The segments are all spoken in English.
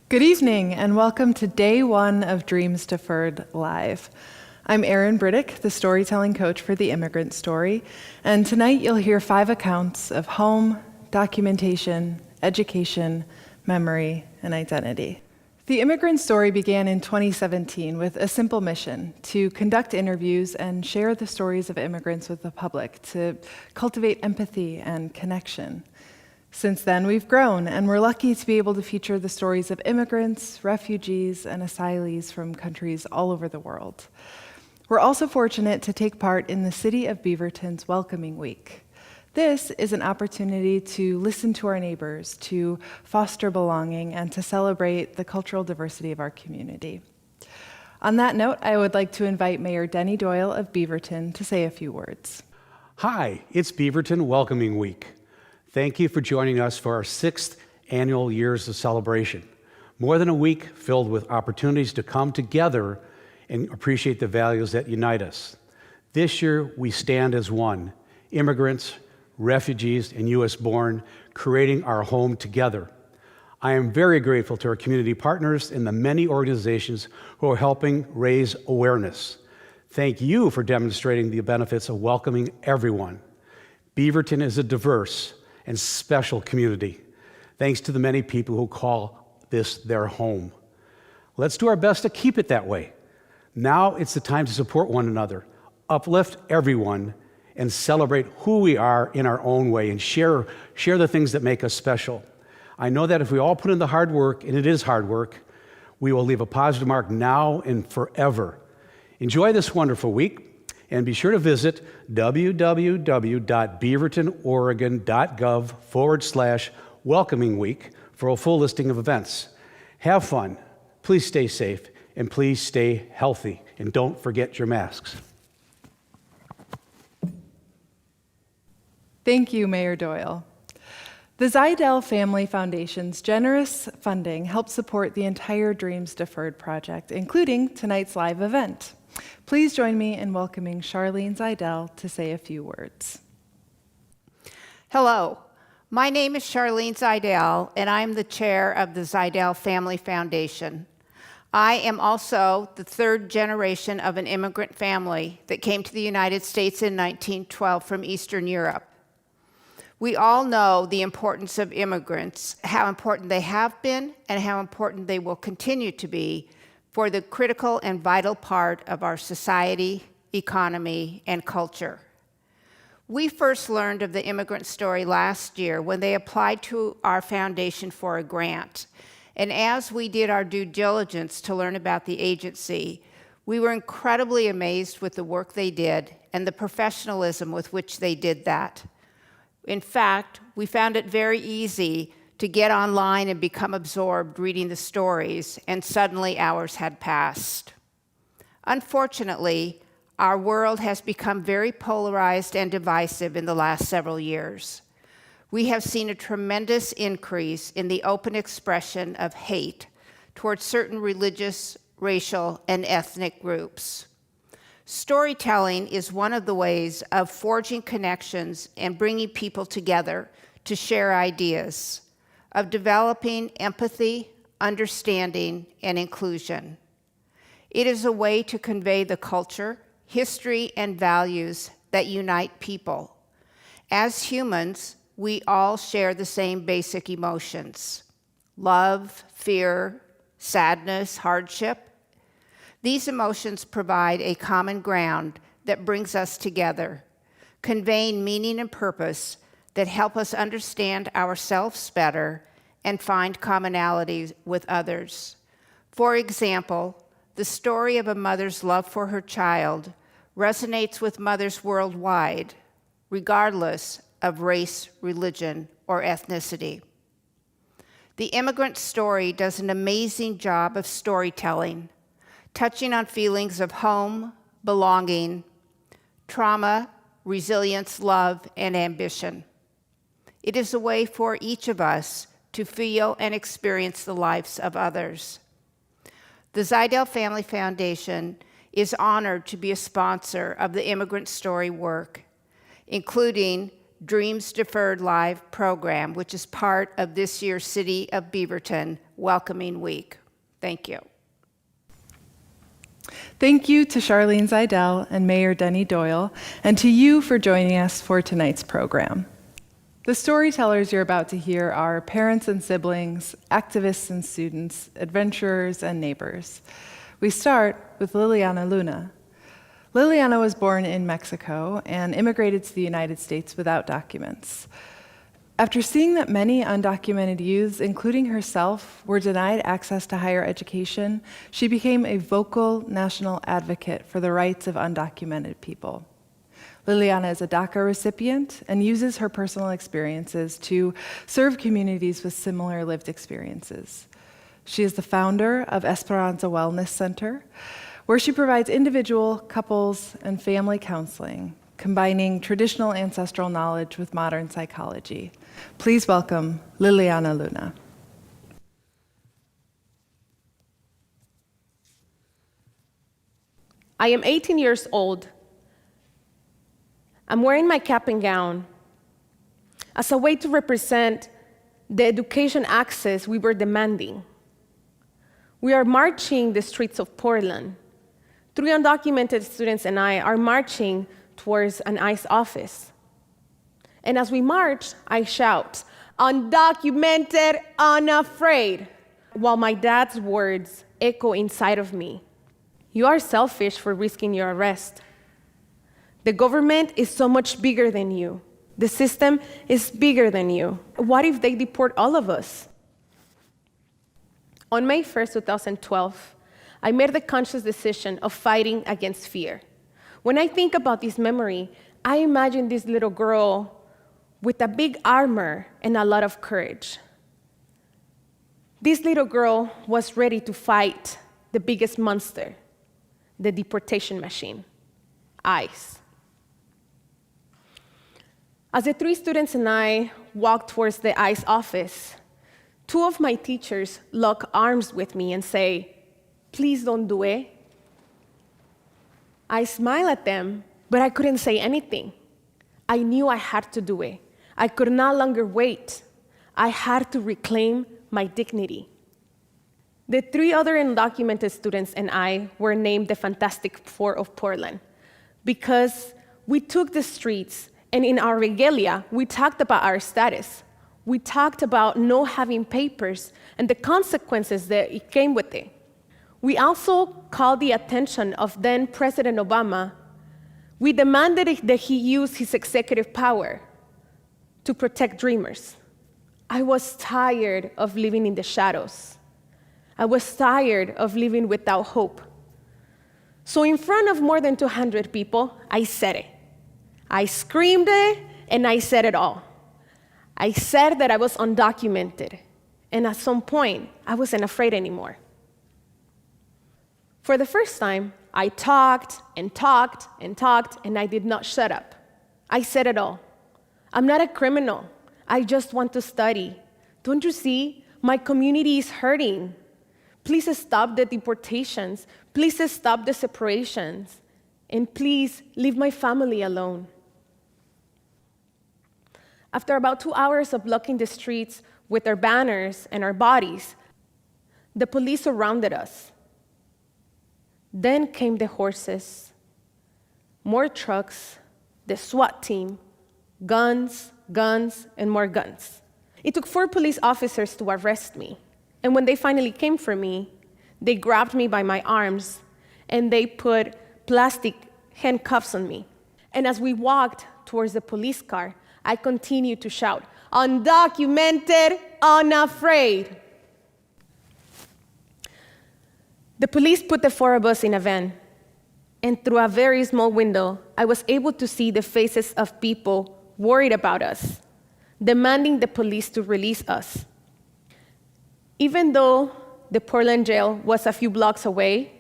Good evening, and welcome to Day 1 of Dreams Deferred Live. I'm Erin Briddick, the storytelling coach for the Immigrant Story, and tonight you'll hear 5 accounts of home, documentation, education, memory, and identity. The Immigrant Story began in 2017 with a simple mission: to conduct interviews and share the stories of immigrants with the public, to cultivate empathy and connection. Since then, we've grown, and we're lucky to be able to feature the stories of immigrants, refugees, and asylees from countries all over the world. We're also fortunate to take part in the City of Beaverton's Welcoming Week. This is an opportunity to listen to our neighbors, to foster belonging, and to celebrate the cultural diversity of our community. On that note, I would like to invite Mayor Denny Doyle of Beaverton to say a few words. Hi, it's Beaverton Welcoming Week. Thank you for joining us for our 6th annual Years of Celebration. More than a week filled with opportunities to come together and appreciate the values that unite us. This year, we stand as one: immigrants, refugees, and U.S.-born, creating our home together. I am very grateful to our community partners and the many organizations who are helping raise awareness. Thank you for demonstrating the benefits of welcoming everyone. Beaverton is a diverse and special community, thanks to the many people who call this their home. Let's do our best to keep it that way. Now it's the time to support one another, uplift everyone, and celebrate who we are in our own way, and share the things that make us special. I know that if we all put in the hard work, and it is hard work, we will leave a positive mark now and forever. Enjoy this wonderful week. And be sure to visit www.beavertonoregon.gov/welcoming week for a full listing of events. Have fun, please stay safe, and please stay healthy. And don't forget your masks. Thank you, Mayor Doyle. The Zidell Family Foundation's generous funding helps support the entire Dreams Deferred project, including tonight's live event. Please join me in welcoming Charlene Zidell to say a few words. Hello, my name is Charlene Zidell, and I'm the chair of the Zidell Family Foundation. I am also the 3rd generation of an immigrant family that came to the United States in 1912 from Eastern Europe. We all know the importance of immigrants, how important they have been, and how important they will continue to be for the critical and vital part of our society, economy, and culture. We first learned of the Immigrant Story last year when they applied to our foundation for a grant. And as we did our due diligence to learn about the agency, we were incredibly amazed with the work they did and the professionalism with which they did that. In fact, we found it very easy to get online and become absorbed reading the stories, and suddenly hours had passed. Unfortunately, our world has become very polarized and divisive in the last several years. We have seen a tremendous increase in the open expression of hate towards certain religious, racial, and ethnic groups. Storytelling is one of the ways of forging connections and bringing people together to share ideas, of developing empathy, understanding, and inclusion. It is a way to convey the culture, history, and values that unite people. As humans, we all share the same basic emotions: love, fear, sadness, hardship. These emotions provide a common ground that brings us together, conveying meaning and purpose that help us understand ourselves better and find commonalities with others. For example, the story of a mother's love for her child resonates with mothers worldwide, regardless of race, religion, or ethnicity. The Immigrant Story does an amazing job of storytelling, touching on feelings of home, belonging, trauma, resilience, love, and ambition. It is a way for each of us to feel and experience the lives of others. The Zidell Family Foundation is honored to be a sponsor of the Immigrant Story work, including Dreams Deferred Live program, which is part of this year's City of Beaverton welcoming week. Thank you. Thank you to Charlene Zeidel and Mayor Denny Doyle, and to you for joining us for tonight's program. The storytellers you're about to hear are parents and siblings, activists and students, adventurers and neighbors. We start with Liliana Luna. Liliana was born in Mexico and immigrated to the United States without documents. After seeing that many undocumented youths, including herself, were denied access to higher education, she became a vocal national advocate for the rights of undocumented people. Liliana is a DACA recipient and uses her personal experiences to serve communities with similar lived experiences. She is the founder of Esperanza Wellness Center, where she provides individual, couples, and family counseling, combining traditional ancestral knowledge with modern psychology. Please welcome Liliana Luna. I am 18 years old. I'm wearing my cap and gown as a way to represent the education access we were demanding. We are marching the streets of Portland. 3 undocumented students and I are marching towards an ICE office. And as we march, I shout, "Undocumented, unafraid," while my dad's words echo inside of me. You are selfish for risking your arrest. The government is so much bigger than you. The system is bigger than you. What if they deport all of us? On May 1st, 2012, I made the conscious decision of fighting against fear. When I think about this memory, I imagine this little girl with a big armor and a lot of courage. This little girl was ready to fight the biggest monster, the deportation machine, ICE. As the 3 students and I walked towards the ICE office, 2 of my teachers lock arms with me and say, "Please don't do it." I smile at them, but I couldn't say anything. I knew I had to do it. I could no longer wait. I had to reclaim my dignity. The 3 other undocumented students and I were named the Fantastic Four of Portland because we took the streets, and in our regalia, we talked about our status. We talked about not having papers and the consequences that it came with it. We also called the attention of then President Obama. We demanded that he use his executive power to protect dreamers. I was tired of living in the shadows. I was tired of living without hope. So in front of more than 200 people, I said it. I screamed it, and I said it all. I said that I was undocumented, and at some point, I wasn't afraid anymore. For the first time, I talked and talked and talked, and I did not shut up. I said it all. I'm not a criminal. I just want to study. Don't you see? My community is hurting. Please stop the deportations. Please stop the separations. And please leave my family alone. After about 2 hours of blocking the streets with our banners and our bodies, the police surrounded us. Then came the horses, more trucks, the SWAT team, guns, guns, and more guns. It took 4 police officers to arrest me. And when they finally came for me, they grabbed me by my arms and they put plastic handcuffs on me. And as we walked towards the police car, I continued to shout, "Undocumented, unafraid." The police put the 4 of us in a van. And through a very small window, I was able to see the faces of people worried about us, demanding the police to release us. Even though the Portland jail was a few blocks away,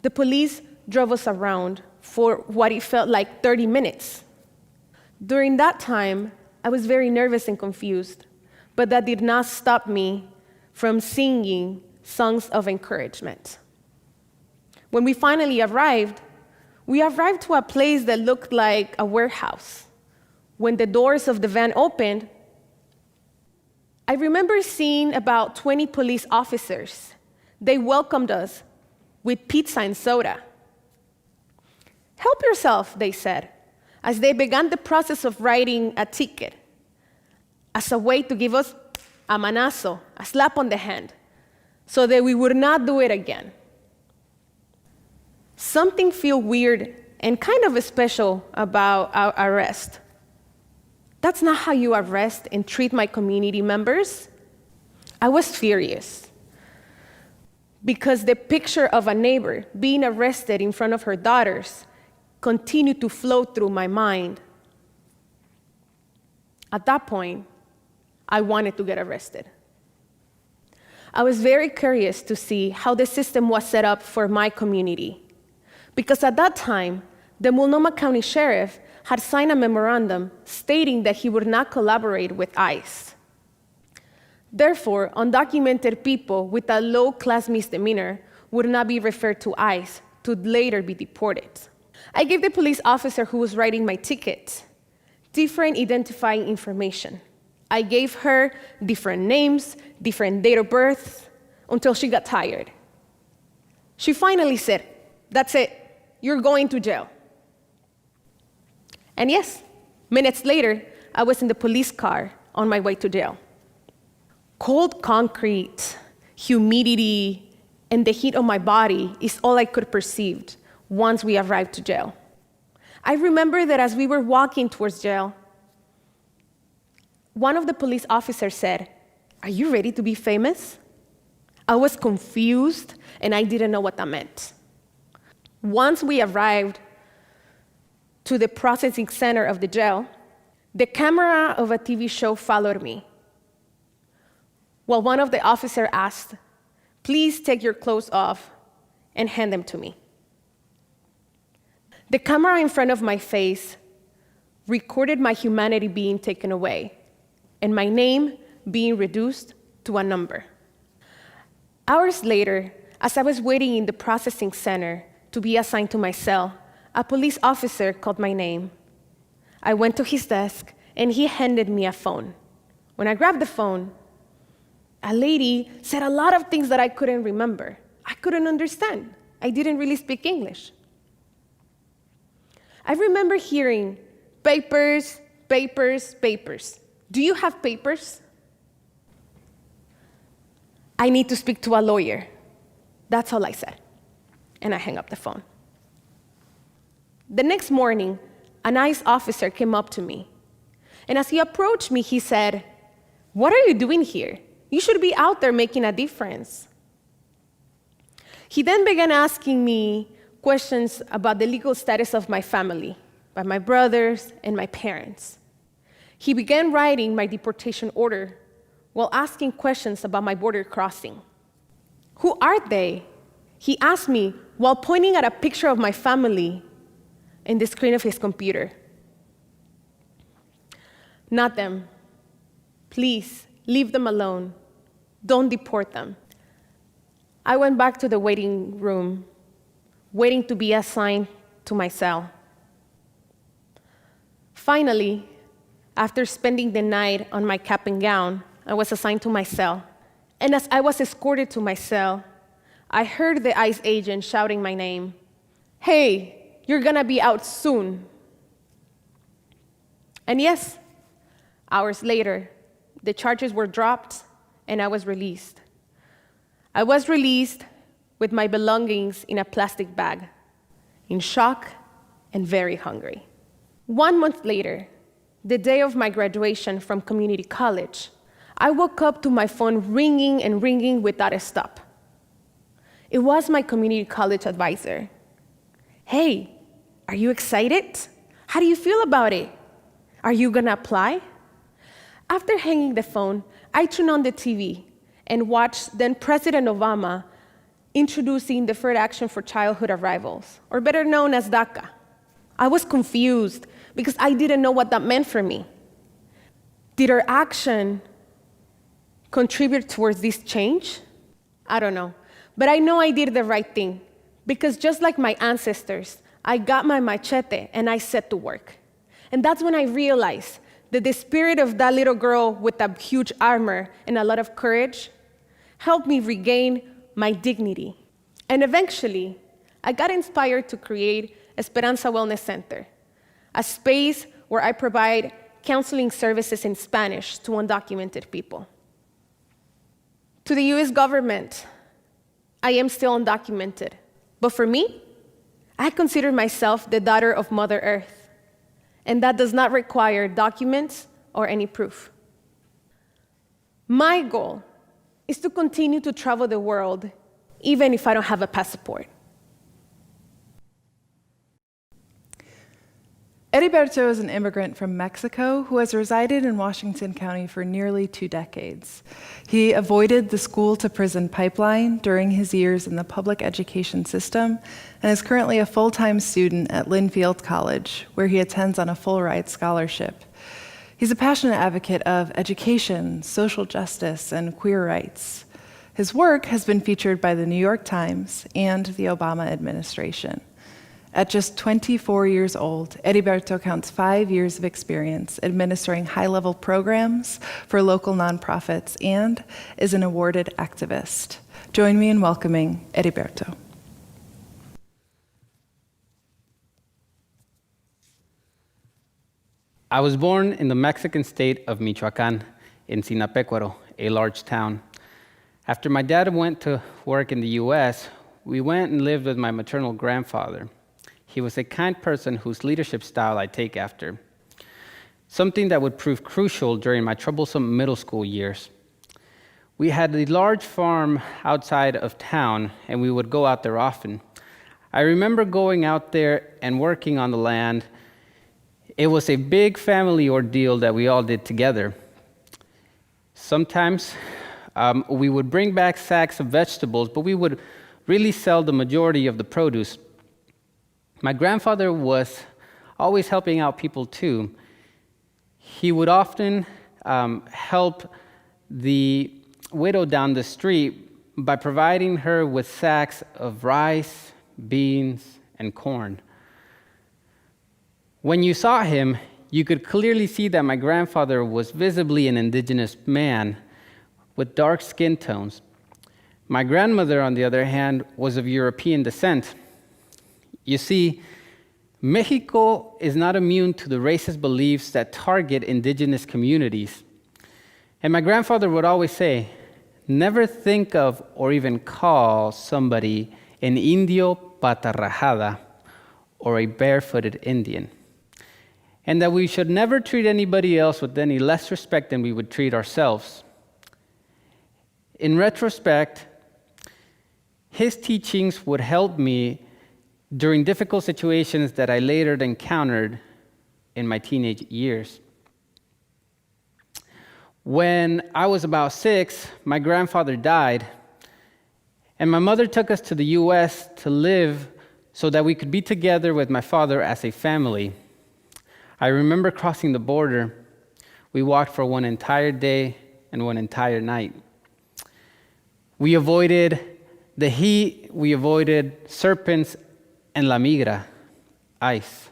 the police drove us around for what it felt like 30 minutes. During that time, I was very nervous and confused, but that did not stop me from singing songs of encouragement. When we finally arrived to a place that looked like a warehouse. When the doors of the van opened, I remember seeing about 20 police officers. They welcomed us with pizza and soda. "Help yourself," they said, as they began the process of writing a ticket as a way to give us a manazo, a slap on the hand, so that we would not do it again. Something felt weird and kind of special about our arrest. That's not how you arrest and treat my community members. I was furious because the picture of a neighbor being arrested in front of her daughters continued to flow through my mind. At that point, I wanted to get arrested. I was very curious to see how the system was set up for my community, because at that time, the Multnomah County Sheriff had signed a memorandum stating that he would not collaborate with ICE. Therefore, undocumented people with a low-class misdemeanor would not be referred to ICE to later be deported. I gave the police officer who was writing my ticket different identifying information. I gave her different names, different date of birth, until she got tired. She finally said, "That's it, you're going to jail." And yes, minutes later, I was in the police car on my way to jail. Cold concrete, humidity, and the heat on my body is all I could perceive once we arrived to jail. I remember that as we were walking towards jail, one of the police officers said, "Are you ready to be famous?" I was confused, and I didn't know what that meant. Once we arrived to the processing center of the jail, the camera of a TV show followed me. While one of the officers asked, "Please take your clothes off and hand them to me." The camera in front of my face recorded my humanity being taken away and my name being reduced to a number. Hours later, as I was waiting in the processing center to be assigned to my cell, a police officer called my name. I went to his desk, and he handed me a phone. When I grabbed the phone, a lady said a lot of things that I couldn't remember. I couldn't understand. I didn't really speak English. I remember hearing, "Papers, papers, papers. Do you have papers?" "I need to speak to a lawyer." That's all I said. And I hung up the phone. The next morning, a ICE officer came up to me. And as he approached me, he said, "What are you doing here? You should be out there making a difference." He then began asking me questions about the legal status of my family, by my brothers and my parents. He began writing my deportation order while asking questions about my border crossing. "Who are they?" he asked me while pointing at a picture of my family in the screen of his computer. "Not them. Please, leave them alone. Don't deport them." I went back to the waiting room, waiting to be assigned to my cell. Finally, after spending the night on my cap and gown, I was assigned to my cell. And as I was escorted to my cell, I heard the ICE agent shouting my name. "Hey, you're gonna be out soon." And yes, hours later, the charges were dropped and I was released. I was released with my belongings in a plastic bag, in shock and very hungry. 1 month later, the day of my graduation from community college, I woke up to my phone ringing and ringing without a stop. It was my community college advisor. "Hey, are you excited? How do you feel about it? Are you gonna apply?" After hanging the phone, I turned on the TV and watched then President Obama introducing Deferred Action for Childhood Arrivals, or better known as DACA. I was confused because I didn't know what that meant for me. Did our action contribute towards this change? I don't know, but I know I did the right thing because just like my ancestors, I got my machete and I set to work. And that's when I realized that the spirit of that little girl with that huge armor and a lot of courage helped me regain my dignity. And eventually, I got inspired to create Esperanza Wellness Center, a space where I provide counseling services in Spanish to undocumented people. To the US government, I am still undocumented, but for me, I consider myself the daughter of Mother Earth, and that does not require documents or any proof. My goal is to continue to travel the world, even if I don't have a passport. Heriberto is an immigrant from Mexico who has resided in Washington County for nearly 2 decades. He avoided the school-to-prison pipeline during his years in the public education system and is currently a full-time student at Linfield College, where he attends on a full-ride scholarship. He's a passionate advocate of education, social justice, and queer rights. His work has been featured by the New York Times and the Obama administration. At just 24 years old, Heriberto counts 5 years of experience administering high-level programs for local nonprofits and is an awarded activist. Join me in welcoming Heriberto. I was born in the Mexican state of Michoacán, in Sinapecuaro, a large town. After my dad went to work in the US, we went and lived with my maternal grandfather. He was a kind person whose leadership style I take after, something that would prove crucial during my troublesome middle school years. We had a large farm outside of town, and we would go out there often. I remember going out there and working on the land. It was a big family ordeal that we all did together. Sometimes we would bring back sacks of vegetables, but we would really sell the majority of the produce. My grandfather was always helping out people too. He would often help the widow down the street by providing her with sacks of rice, beans, and corn. When you saw him, you could clearly see that my grandfather was visibly an indigenous man with dark skin tones. My grandmother, on the other hand, was of European descent. You see, Mexico is not immune to the racist beliefs that target indigenous communities. And my grandfather would always say, never think of or even call somebody an indio pata rajada or a barefooted Indian. And that we should never treat anybody else with any less respect than we would treat ourselves. In retrospect, his teachings would help me during difficult situations that I later encountered in my teenage years. When I was about 6, my grandfather died, and my mother took us to the US to live so that we could be together with my father as a family. I remember crossing the border. We walked for one entire day and one entire night. We avoided the heat, we avoided serpents, and la migra, ice.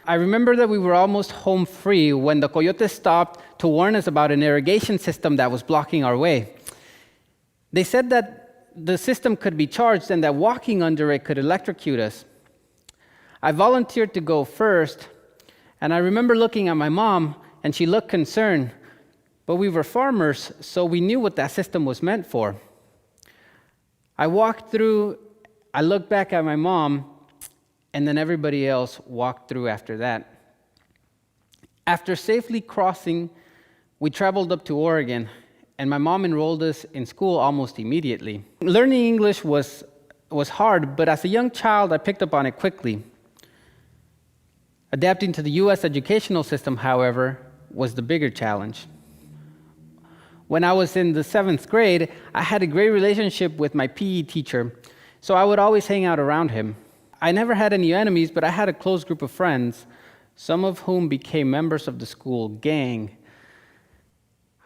I remember that we were almost home free when the coyotes stopped to warn us about an irrigation system that was blocking our way. They said that the system could be charged and that walking under it could electrocute us. I volunteered to go first, and I remember looking at my mom, and she looked concerned, but we were farmers, so we knew what that system was meant for. I walked through, I looked back at my mom, and then everybody else walked through after that. After safely crossing, we traveled up to Oregon, and my mom enrolled us in school almost immediately. Learning English was hard, but as a young child, I picked up on it quickly. Adapting to the US educational system, however, was the bigger challenge. When I was in the 7th grade, I had a great relationship with my PE teacher, so I would always hang out around him. I never had any enemies, but I had a close group of friends, some of whom became members of the school gang.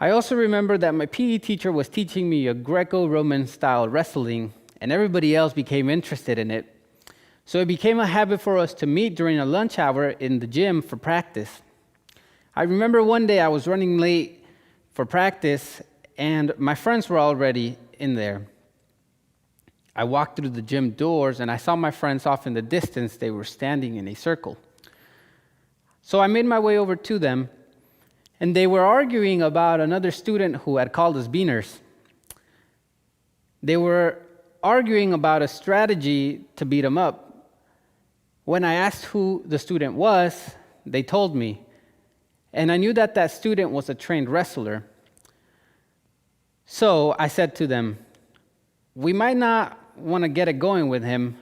I also remember that my PE teacher was teaching me a Greco-Roman style wrestling, and everybody else became interested in it. So it became a habit for us to meet during a lunch hour in the gym for practice. I remember one day I was running late for practice, and my friends were already in there. I walked through the gym doors, and I saw my friends off in the distance. They were standing in a circle. So I made my way over to them, and they were arguing about another student who had called us beaners. They were arguing about a strategy to beat him up. When I asked who the student was, they told me, and I knew that that student was a trained wrestler. So I said to them, we might not want to get it going with him.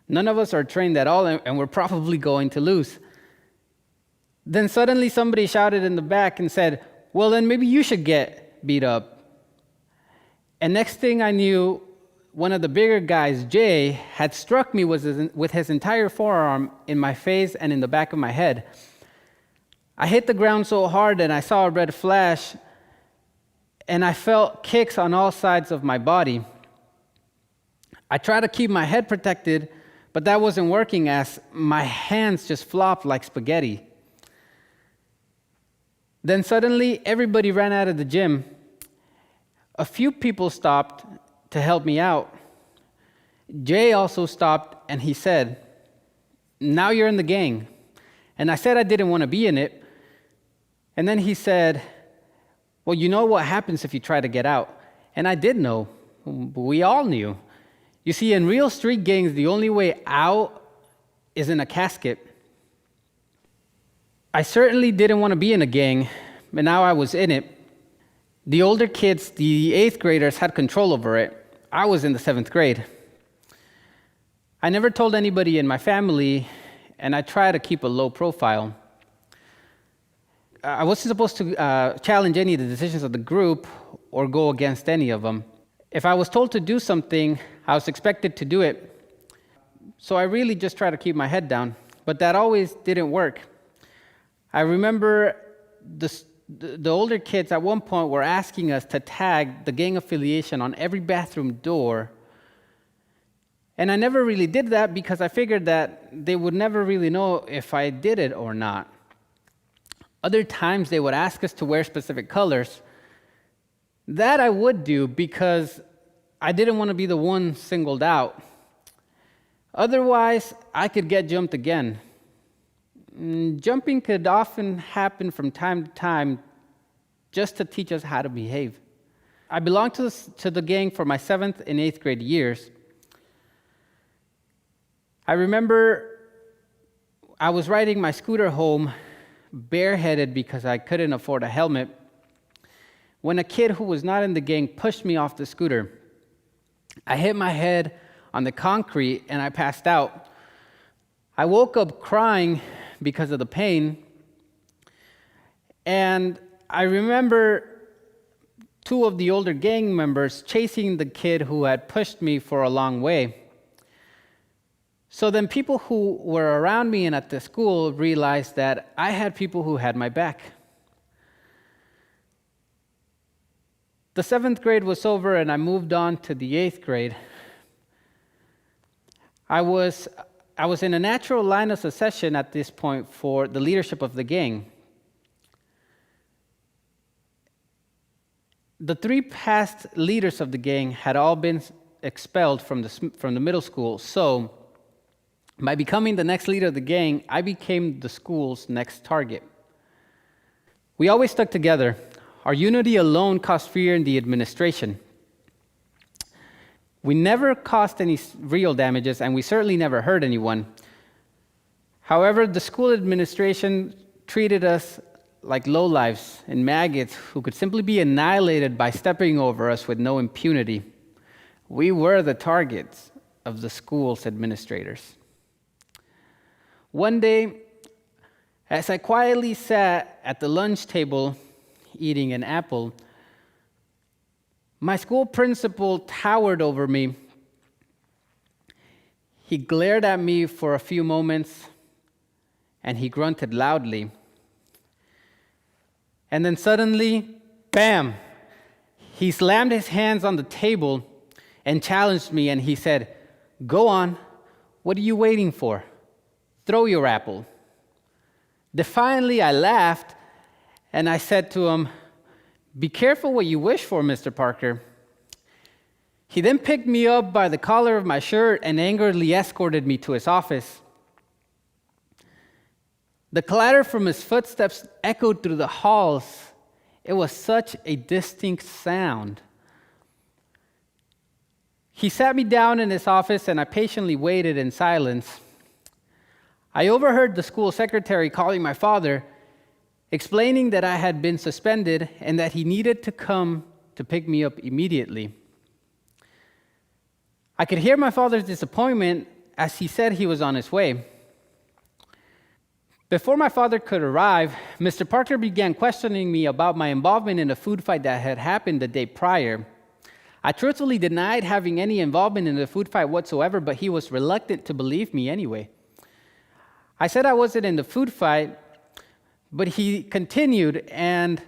None of us are trained at all, and we're probably going to lose. Then suddenly somebody shouted in the back and said, well, then maybe you should get beat up. And next thing I knew, one of the bigger guys, Jay, had struck me with his entire forearm in my face and in the back of my head. I hit the ground so hard and I saw a red flash, and I felt kicks on all sides of my body. I tried to keep my head protected, but that wasn't working as my hands just flopped like spaghetti. Then suddenly, everybody ran out of the gym. A few people stopped to help me out. Jay also stopped, and he said, now you're in the gang. And I said I didn't want to be in it. And then he said, well, you know what happens if you try to get out. And I did know. We all knew. You see, in real street gangs, the only way out is in a casket. I certainly didn't want to be in a gang, but now I was in it. The older kids, the 8th graders, had control over it. I was in the 7th grade. I never told anybody in my family, and I tried to keep a low profile. I wasn't supposed to challenge any of the decisions of the group or go against any of them. If I was told to do something, I was expected to do it. So I really just tried to keep my head down, but that always didn't work. I remember the older kids at one point were asking us to tag the gang affiliation on every bathroom door. And I never really did that because I figured that they would never really know if I did it or not. Other times they would ask us to wear specific colors. That I would do because I didn't want to be the one singled out. Otherwise, I could get jumped again. Jumping could often happen from time to time just to teach us how to behave. I belonged to the gang for my 7th and 8th grade years. I remember I was riding my scooter home bareheaded because I couldn't afford a helmet when a kid who was not in the gang pushed me off the scooter. I hit my head on the concrete and I passed out. I woke up crying because of the pain, and I remember 2 of the older gang members chasing the kid who had pushed me for a long way. So then people who were around me and at the school realized that I had people who had my back. The 7th grade was over and I moved on to the 8th grade. I was in a natural line of succession at this point for the leadership of the gang. The 3 past leaders of the gang had all been expelled from the middle school, so by becoming the next leader of the gang, I became the school's next target. We always stuck together. Our unity alone caused fear in the administration. We never caused any real damages, and we certainly never hurt anyone. However, the school administration treated us like lowlifes and maggots who could simply be annihilated by stepping over us with no impunity. We were the targets of the school's administrators. One day, as I quietly sat at the lunch table eating an apple, my school principal towered over me. He glared at me for a few moments, and he grunted loudly. And then suddenly, bam, he slammed his hands on the table and challenged me, and he said, "Go on, what are you waiting for? Throw your apple." Defiantly, I laughed, And I said to him, "Be careful what you wish for, Mr. Parker." He then picked me up by the collar of my shirt and angrily escorted me to his office. The clatter from his footsteps echoed through the halls. It was such a distinct sound. He sat me down in his office, and I patiently waited in silence. I overheard the school secretary calling my father, explaining that I had been suspended and that he needed to come to pick me up immediately. I could hear my father's disappointment as he said he was on his way. Before my father could arrive, Mr. Parker began questioning me about my involvement in a food fight that had happened the day prior. I truthfully denied having any involvement in the food fight whatsoever, but he was reluctant to believe me anyway. I said I wasn't in the food fight, but he continued, and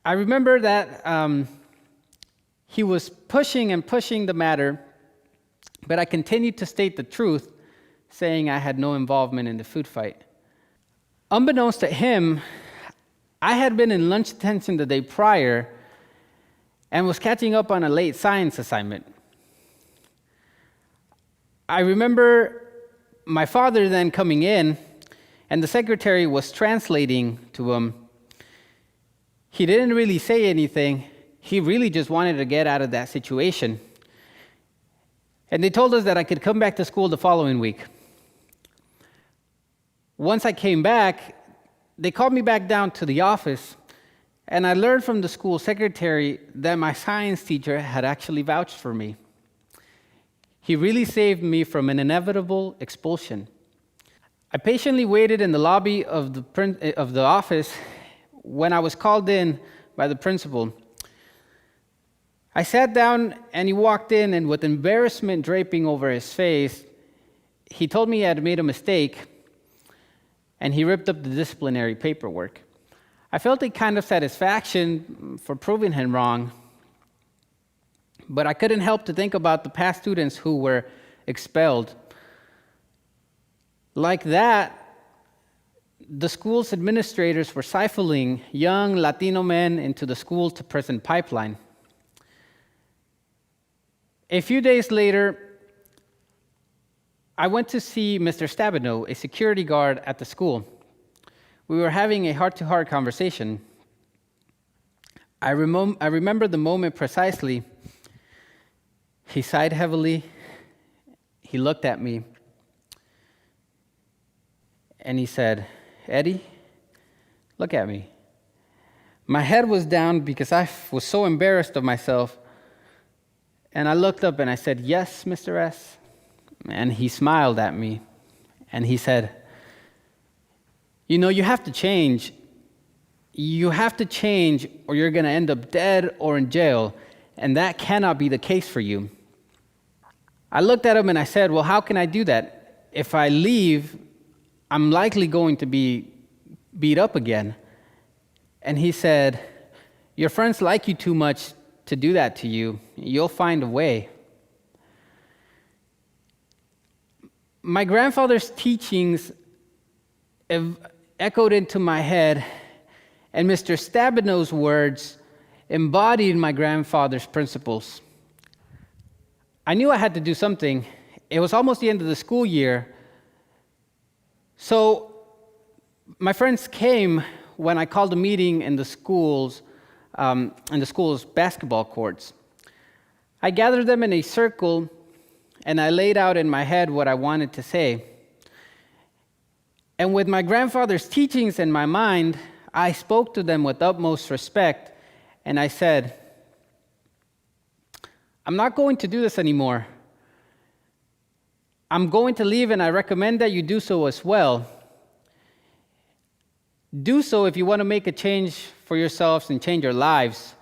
I remember that he was pushing and pushing the matter, but I continued to state the truth, saying I had no involvement in the food fight. Unbeknownst to him, I had been in lunch detention the day prior and was catching up on a late science assignment. I remember my father then coming in, and the secretary was translating to him. He didn't really say anything. He really just wanted to get out of that situation. And they told us that I could come back to school the following week. Once I came back, they called me back down to the office, and I learned from the school secretary that my science teacher had actually vouched for me. He really saved me from an inevitable expulsion. I patiently waited in the lobby of the office when I was called in by the principal. I sat down, and he walked in, and with embarrassment draping over his face, he told me I had made a mistake, and he ripped up the disciplinary paperwork. I felt a kind of satisfaction for proving him wrong, but I couldn't help to think about the past students who were expelled. Like that, the school's administrators were siphoning young Latino men into the school-to-prison pipeline. A few days later, I went to see Mr. Stabino, a security guard at the school. We were having a heart-to-heart conversation. I remember the moment precisely. He sighed heavily. He looked at me, and he said, "Eddie, look at me." My head was down because I was so embarrassed of myself. And I looked up and I said, "Yes, Mr. S." And he smiled at me, and he said, "You know, you have to change. You have to change, or you're going to end up dead or in jail, and that cannot be the case for you." I looked at him and I said, "Well, how can I do that? If I leave, I'm likely going to be beat up again." And he said, "Your friends like you too much to do that to you. You'll find a way." My grandfather's teachings echoed into my head, and Mr. Stabino's words embodied my grandfather's principles. I knew I had to do something. It was almost the end of the school year. So my friends came when I called a meeting in the school's basketball courts. I gathered them in a circle, and I laid out in my head what I wanted to say. And with my grandfather's teachings in my mind, I spoke to them with utmost respect, and I said, "I'm not going to do this anymore. I'm going to leave, and I recommend that you do so as well. Do so if you want to make a change for yourselves and change your lives.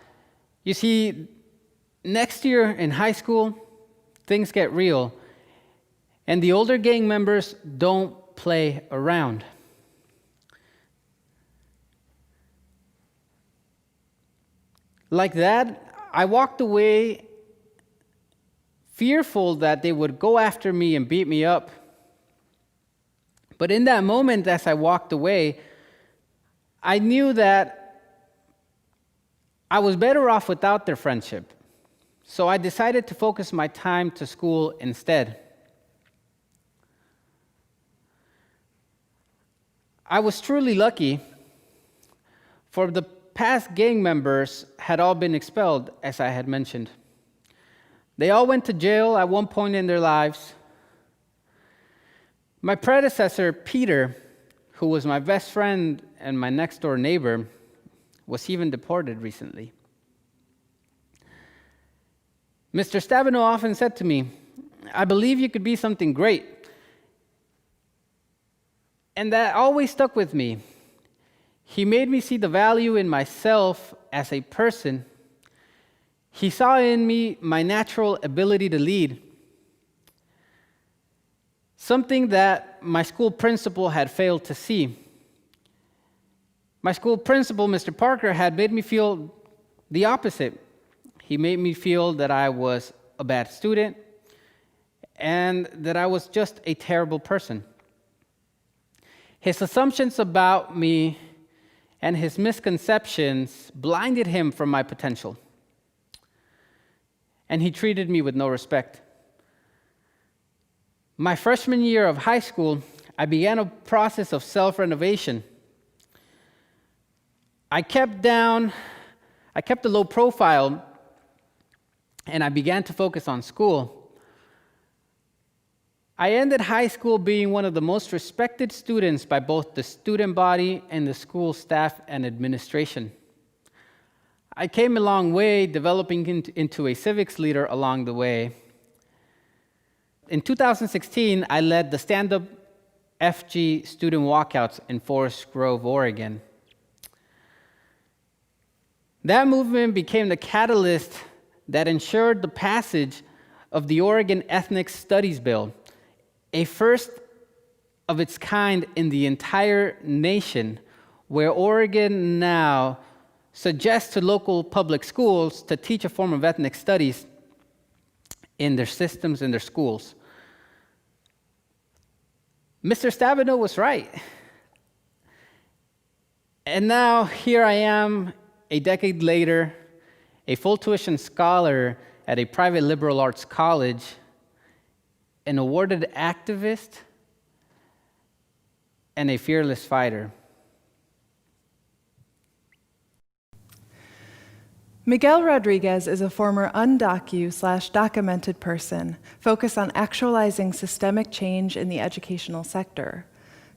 You see, next year in high school, things get real, and the older gang members don't play around." Like that, I walked away fearful that they would go after me and beat me up. But in that moment, as I walked away, I knew that I was better off without their friendship, so I decided to focus my time to school instead. I was truly lucky, for the past gang members had all been expelled, as I had mentioned. They all went to jail at one point in their lives. My predecessor, Peter, who was my best friend and my next-door neighbor, was even deported recently. Mr. Stabenow often said to me, "I believe you could be something great." And that always stuck with me. He made me see the value in myself as a person. He saw in me my natural ability to lead, something that my school principal had failed to see. My school principal, Mr. Parker, had made me feel the opposite. He made me feel that I was a bad student and that I was just a terrible person. His assumptions about me and his misconceptions blinded him from my potential. And he treated me with no respect. My freshman year of high school, I began a process of self-renovation. I kept a low profile, and I began to focus on school. I ended high school being one of the most respected students by both the student body and the school staff and administration. I came a long way, developing into a civics leader along the way. In 2016, I led the stand-up FG student walkouts in Forest Grove, Oregon. That movement became the catalyst that ensured the passage of the Oregon Ethnic Studies Bill, a first of its kind in the entire nation, where Oregon now suggests to local public schools to teach a form of ethnic studies in their systems, in their schools. Mr. Stabenow was right. And now here I am, a decade later, a full tuition scholar at a private liberal arts college, an awarded activist, and a fearless fighter. Miguel Rodriguez is a former undocumented person focused on actualizing systemic change in the educational sector.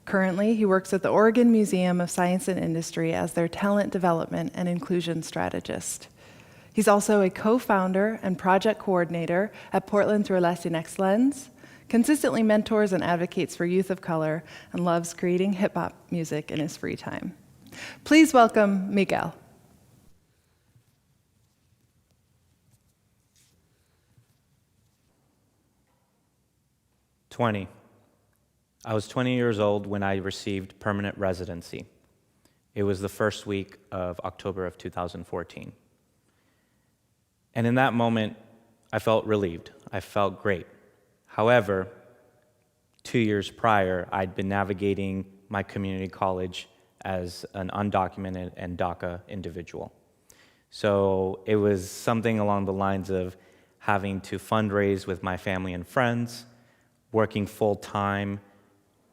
Currently, he works at the Oregon Museum of Science and Industry as their talent development and inclusion strategist. He's also a co-founder and project coordinator at Portland through a Latinx Lens, consistently mentors and advocates for youth of color, and loves creating hip-hop music in his free time. Please welcome Miguel. I was 20 years old when I received permanent residency. It was the first week of October of 2014. And in that moment, I felt relieved. I felt great. However, 2 years prior, I'd been navigating my community college as an undocumented and DACA individual. So it was something along the lines of having to fundraise with my family and friends, working full-time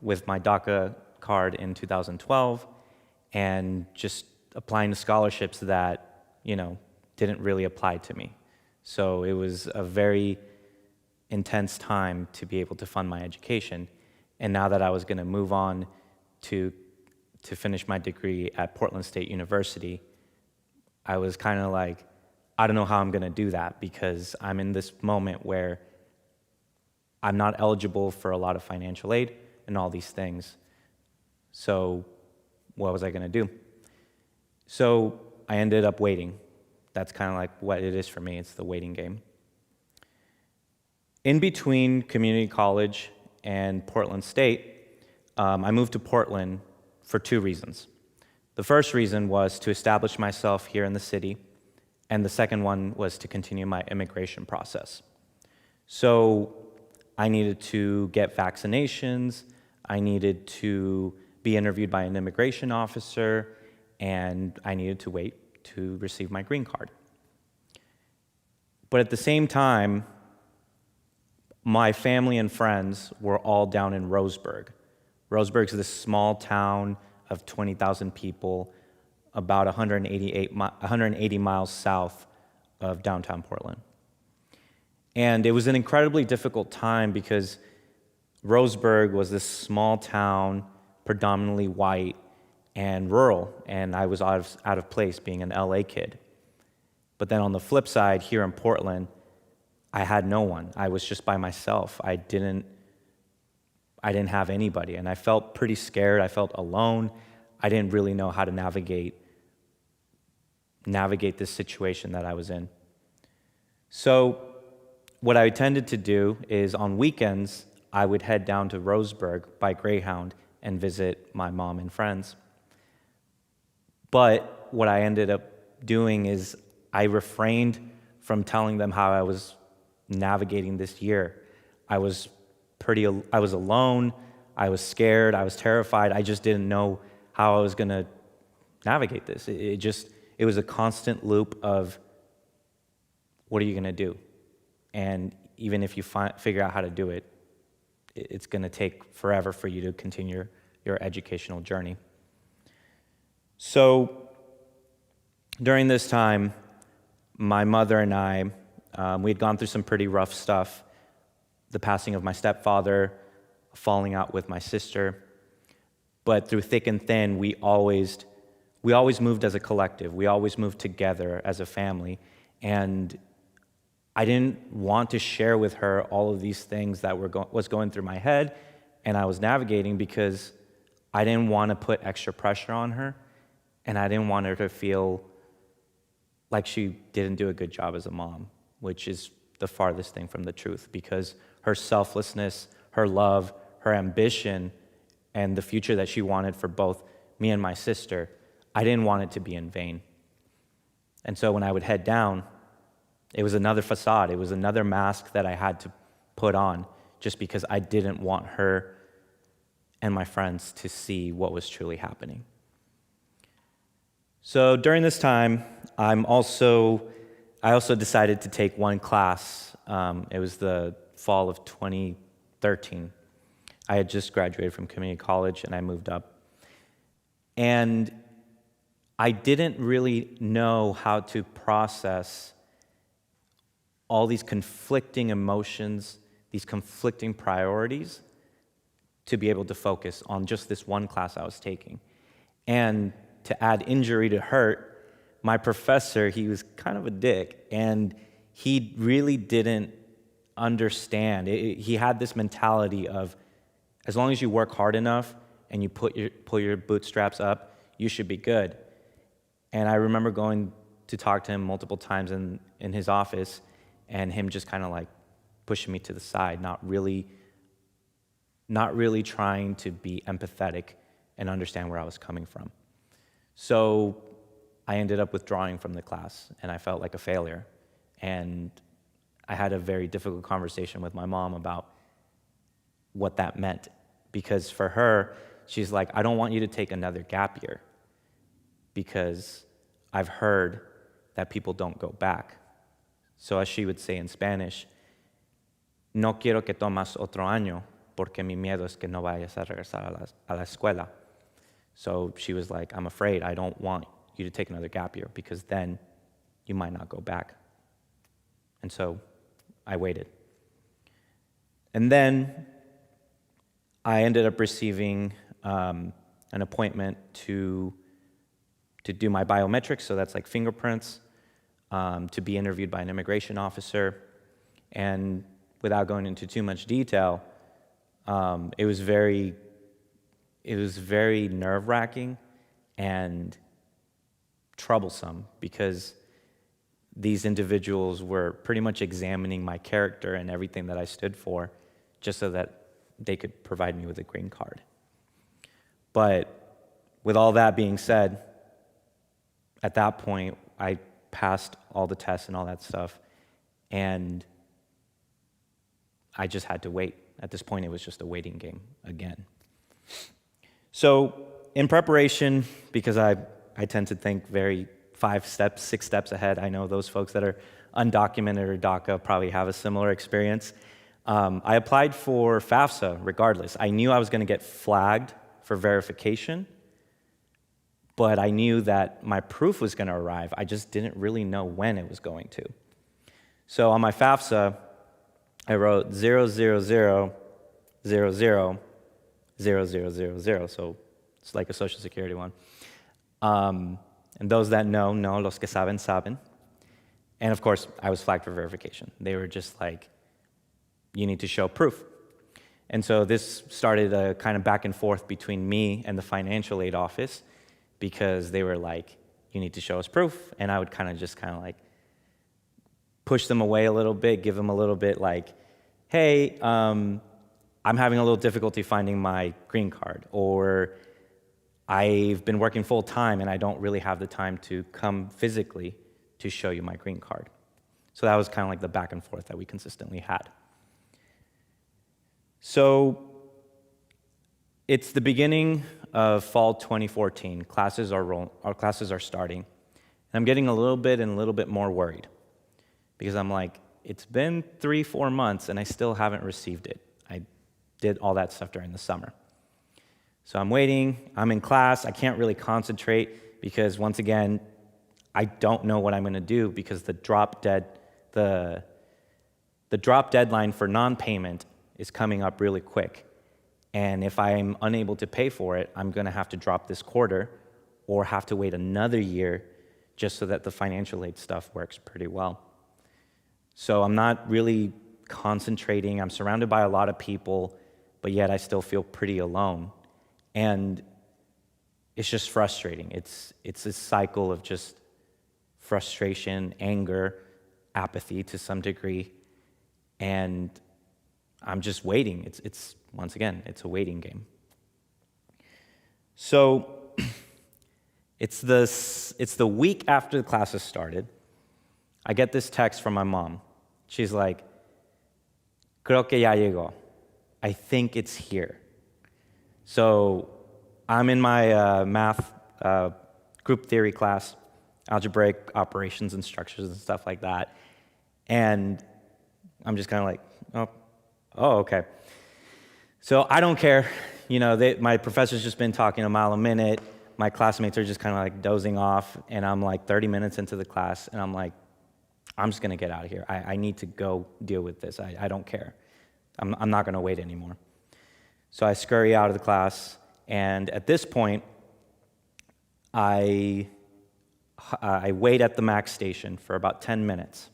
with my DACA card in 2012, and just applying to scholarships that, didn't really apply to me. So it was a very intense time to be able to fund my education. And now that I was going to move on to finish my degree at Portland State University, I was kind of like, I don't know how I'm going to do that, because I'm in this moment where I'm not eligible for a lot of financial aid and all these things. So what was I going to do? So I ended up waiting. That's kind of like what it is for me. It's the waiting game. In between community college and Portland State, I moved to Portland for 2 reasons. The first reason was to establish myself here in the city, and the second one was to continue my immigration process. So I needed to get vaccinations, I needed to be interviewed by an immigration officer, and I needed to wait to receive my green card. But at the same time, my family and friends were all down in Roseburg. Roseburg's this small town of 20,000 people, about 180 miles south of downtown Portland. And it was an incredibly difficult time because Roseburg was this small town, predominantly white and rural, and I was out of place being an LA kid. But then on the flip side, here in Portland, I had no one. I was just by myself. I didn't have anybody, and I felt pretty scared. I felt alone. I didn't really know how to navigate this situation that I was in. So what I tended to do is on weekends, I would head down to Roseburg by Greyhound and visit my mom and friends. But what I ended up doing is I refrained from telling them how I was navigating this year. I was alone, I was scared, I was terrified. I just didn't know how I was going to navigate this. It was a constant loop of, what are you going to do? And even if you figure out how to do it, it's going to take forever for you to continue your educational journey. So during this time, my mother and I, we had gone through some pretty rough stuff. The passing of my stepfather, falling out with my sister. But through thick and thin, we always moved as a collective. We always moved together as a family. And I didn't want to share with her all of these things that was going through my head and I was navigating because I didn't want to put extra pressure on her, and I didn't want her to feel like she didn't do a good job as a mom, which is the farthest thing from the truth, because her selflessness, her love, her ambition, and the future that she wanted for both me and my sister, I didn't want it to be in vain. And so when I would head down, it was another facade. It was another mask that I had to put on just because I didn't want her and my friends to see what was truly happening. So during this time, I also decided to take one class. It was the fall of 2013. I had just graduated from community college and I moved up. And I didn't really know how to process all these conflicting emotions, these conflicting priorities, to be able to focus on just this one class I was taking. And to add injury to hurt, my professor, he was kind of a dick, and he really didn't understand. He had this mentality of, as long as you work hard enough and you pull your bootstraps up, you should be good. And I remember going to talk to him multiple times in his office, and him just kind of like pushing me to the side, not really trying to be empathetic and understand where I was coming from. So I ended up withdrawing from the class, and I felt like a failure. And I had a very difficult conversation with my mom about what that meant, because for her, she's like, I don't want you to take another gap year, because I've heard that people don't go back. So as she would say in Spanish, no quiero que tomas otro año, porque mi miedo es que no vayas a regresar a la escuela. So she was like, I'm afraid I don't want you to take another gap year, because then you might not go back. And so I waited. And then I ended up receiving an appointment to do my biometrics, so that's like fingerprints, to be interviewed by an immigration officer. And without going into too much detail, it was very nerve-wracking and troublesome, because these individuals were pretty much examining my character and everything that I stood for, just so that they could provide me with a green card. But with all that being said, at that point, I passed all the tests and all that stuff, and I just had to wait. At this point, it was just a waiting game again. So in preparation, because I I tend to think very 5 steps, 6 steps ahead. I know those folks that are undocumented or DACA probably have a similar experience. I applied for FAFSA regardless. I knew I was going to get flagged for verification, but I knew that my proof was going to arrive. I just didn't really know when it was going to. So on my FAFSA, I wrote 000000000, so it's like a Social Security one. And those that know, los que saben, saben. And of course, I was flagged for verification. They were just like, you need to show proof. And so this started a kind of back and forth between me and the financial aid office, because they were like, you need to show us proof. And I would kind of like push them away a little bit, give them a little bit like, hey, I'm having a little difficulty finding my green card, or I've been working full time and I don't really have the time to come physically to show you my green card. So that was kind of like the back and forth that we consistently had. So it's the beginning of fall 2014. Our classes are starting. And I'm getting a little bit more worried, because I'm like, it's been 3-4 months and I still haven't received it. I did all that stuff during the summer. So I'm waiting, I'm in class, I can't really concentrate because, once again, I don't know what I'm going to do, because the drop deadline for non-payment is coming up really quick. And if I'm unable to pay for it, I'm going to have to drop this quarter or have to wait another year just so that the financial aid stuff works pretty well. So I'm not really concentrating. I'm surrounded by a lot of people, but yet I still feel pretty alone. And it's just frustrating. It's a cycle of just frustration, anger, apathy to some degree, and I'm just waiting. It's once again, it's a waiting game. So it's the week after the classes started. I get this text from my mom. She's like, "Creo que ya llegó. I think it's here." So I'm in my math group theory class, algebraic operations and structures and stuff like that. And I'm just kind of like, oh, okay. So I don't care. You know, my professor's just been talking a mile a minute. My classmates are just kind of like dozing off. And I'm like 30 minutes into the class, and I'm like, I'm just going to get out of here. I need to go deal with this. I don't care. I'm not going to wait anymore. So I scurry out of the class, and at this point, I wait at the MAX station for about 10 minutes.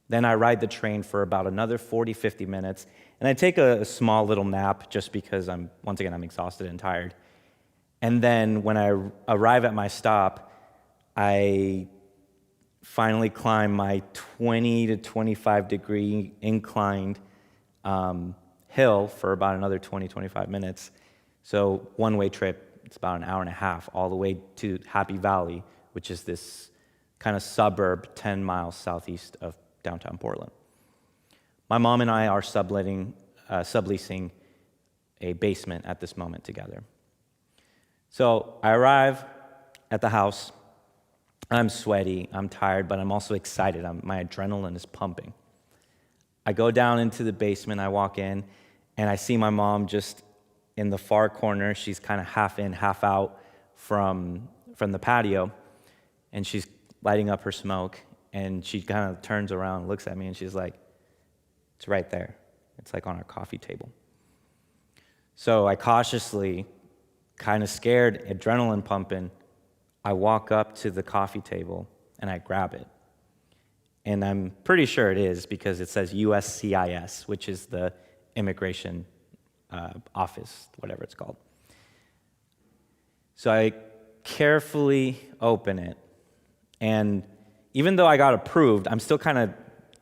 Then I ride the train for about another 40, 50 minutes, and I take a small little nap just because I'm exhausted and tired. And then when I arrive at my stop, I finally climb my 20 to 25 degree inclined hill for about another 20, 25 minutes. So one-way trip, it's about an hour and a half all the way to Happy Valley, which is this kind of suburb 10 miles southeast of downtown Portland. My mom and I are subleasing a basement at this moment together. So I arrive at the house. I'm sweaty, I'm tired, but I'm also excited. My adrenaline is pumping. I go down into the basement, I walk in, and I see my mom just in the far corner. She's kind of half in, half out from the patio, and she's lighting up her smoke, and she kind of turns around, looks at me, and she's like, "It's right there. It's like on our coffee table." So I cautiously, kind of scared, adrenaline pumping, I walk up to the coffee table and I grab it. And I'm pretty sure it is, because it says USCIS, which is the immigration office, whatever it's called. So I carefully open it, and even though I got approved, I'm still kind of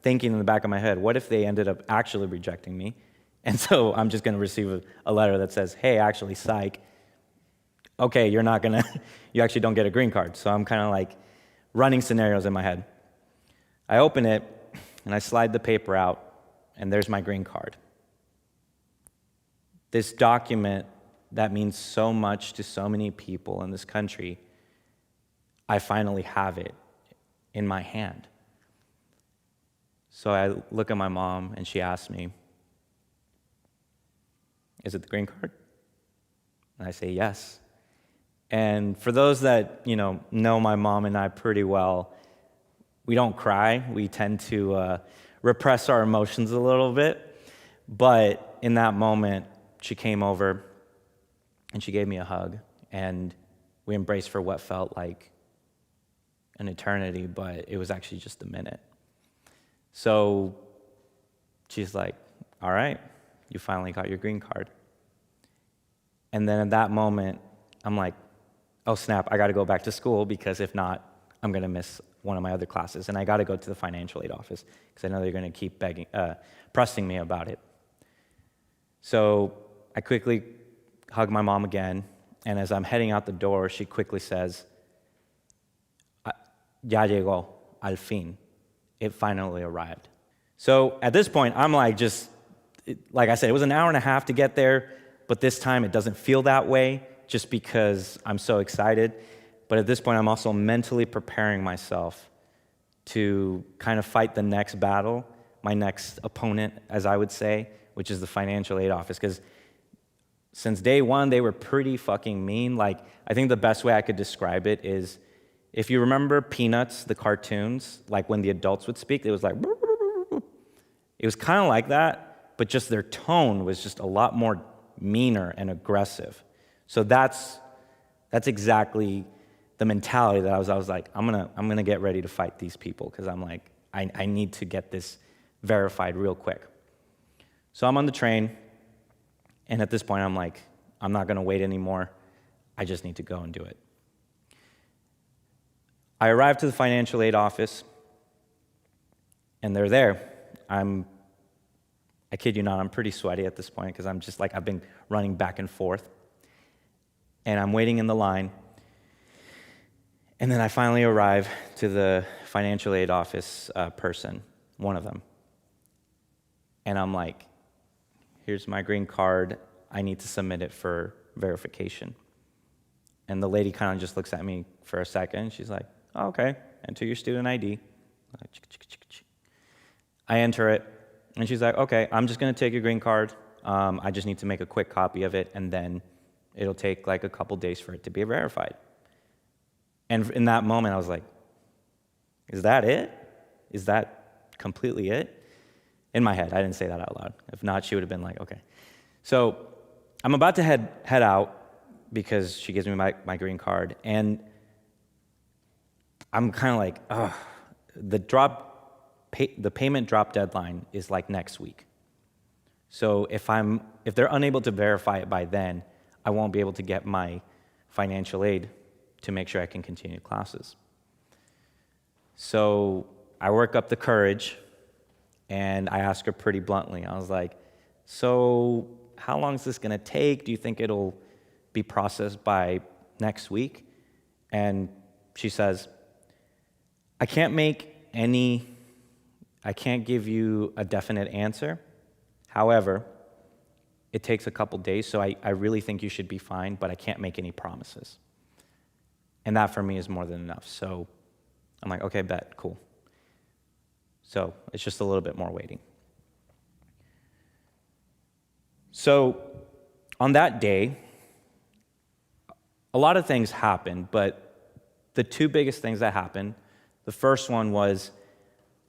thinking in the back of my head, what if they ended up actually rejecting me? And so I'm just going to receive a letter that says, "Hey, actually, psych, okay, you actually don't get a green card." So I'm kind of like running scenarios in my head. I open it, and I slide the paper out, and there's my green card. This document that means so much to so many people in this country I finally have it in my hand. So I look at my mom and she asks me, "Is it the green card?" And I say, "Yes." And for those that, know my mom and I pretty well, we don't cry. We tend to repress our emotions a little bit. But in that moment, she came over and she gave me a hug, and we embraced for what felt like an eternity, but it was actually just a minute. So she's like, "All right, you finally got your green card." And then at that moment, I'm like, "Oh snap, I gotta go back to school, because if not, I'm gonna miss one of my other classes, and I gotta go to the financial aid office, because I know they're gonna keep pressing me about it." So I quickly hug my mom again, and as I'm heading out the door, she quickly says, "Ya llegó, al fin." It finally arrived. So at this point, I'm like like I said, it was an hour and a half to get there, but this time it doesn't feel that way just because I'm so excited. But at this point, I'm also mentally preparing myself to kind of fight the next battle, my next opponent, as I would say, which is the financial aid office. Because since day one, they were pretty fucking mean. Like, I think the best way I could describe it is, if you remember Peanuts, the cartoons, like when the adults would speak, it was like, it was kind of like that, but just their tone was just a lot more meaner and aggressive. So that's exactly the mentality that I was like, I'm gonna get ready to fight these people, because I'm like, I need to get this verified real quick. So I'm on the train, and at this point I'm like, I'm not gonna wait anymore. I just need to go and do it. I arrived to the financial aid office, and they're there. I kid you not, I'm pretty sweaty at this point, because I'm just like, I've been running back and forth. And I'm waiting in the line. And then I finally arrive to the financial aid office person, one of them. And I'm like, "Here's my green card. I need to submit it for verification." And the lady kind of just looks at me for a second. She's like, "Oh, okay, enter your student ID." I enter it, and she's like, "Okay, I'm just going to take your green card. I just need to make a quick copy of it, and then it'll take like a couple days for it to be verified." And in that moment, I was like, "Is that it? Is that completely it?" In my head, I didn't say that out loud. If not, she would have been like, "Okay." So I'm about to head out, because she gives me my green card, and I'm kind of like, ugh. The payment drop deadline is like next week. So if they're unable to verify it by then, I won't be able to get my financial aid to make sure I can continue classes. So I work up the courage, and I ask her pretty bluntly. I was like, "So how long is this going to take? Do you think it'll be processed by next week?" And she says, I can't give you a definite answer. However, it takes a couple days, so I really think you should be fine, but I can't make any promises." And that for me is more than enough. So I'm like, "Okay, bet, cool." So it's just a little bit more waiting. So on that day, a lot of things happened, but the two biggest things that happened, the first one was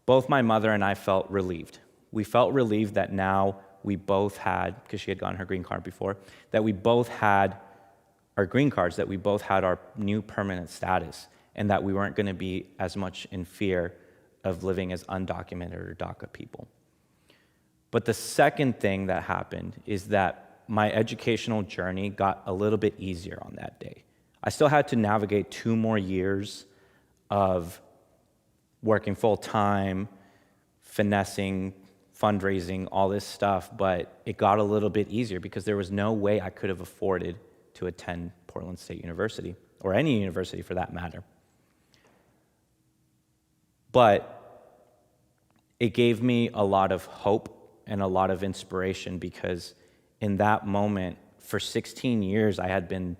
both my mother and I felt relieved. We felt relieved that now we both had, because she had gotten her green card before, that we both had our green cards, that we both had our new permanent status, and that we weren't going to be as much in fear of living as undocumented or DACA people. But the second thing that happened is that my educational journey got a little bit easier on that day. I still had to navigate 2 more years of working full-time, finessing, fundraising, all this stuff, but it got a little bit easier because there was no way I could have afforded to attend Portland State University, or any university for that matter. But it gave me a lot of hope and a lot of inspiration, because in that moment, for 16 years, I had been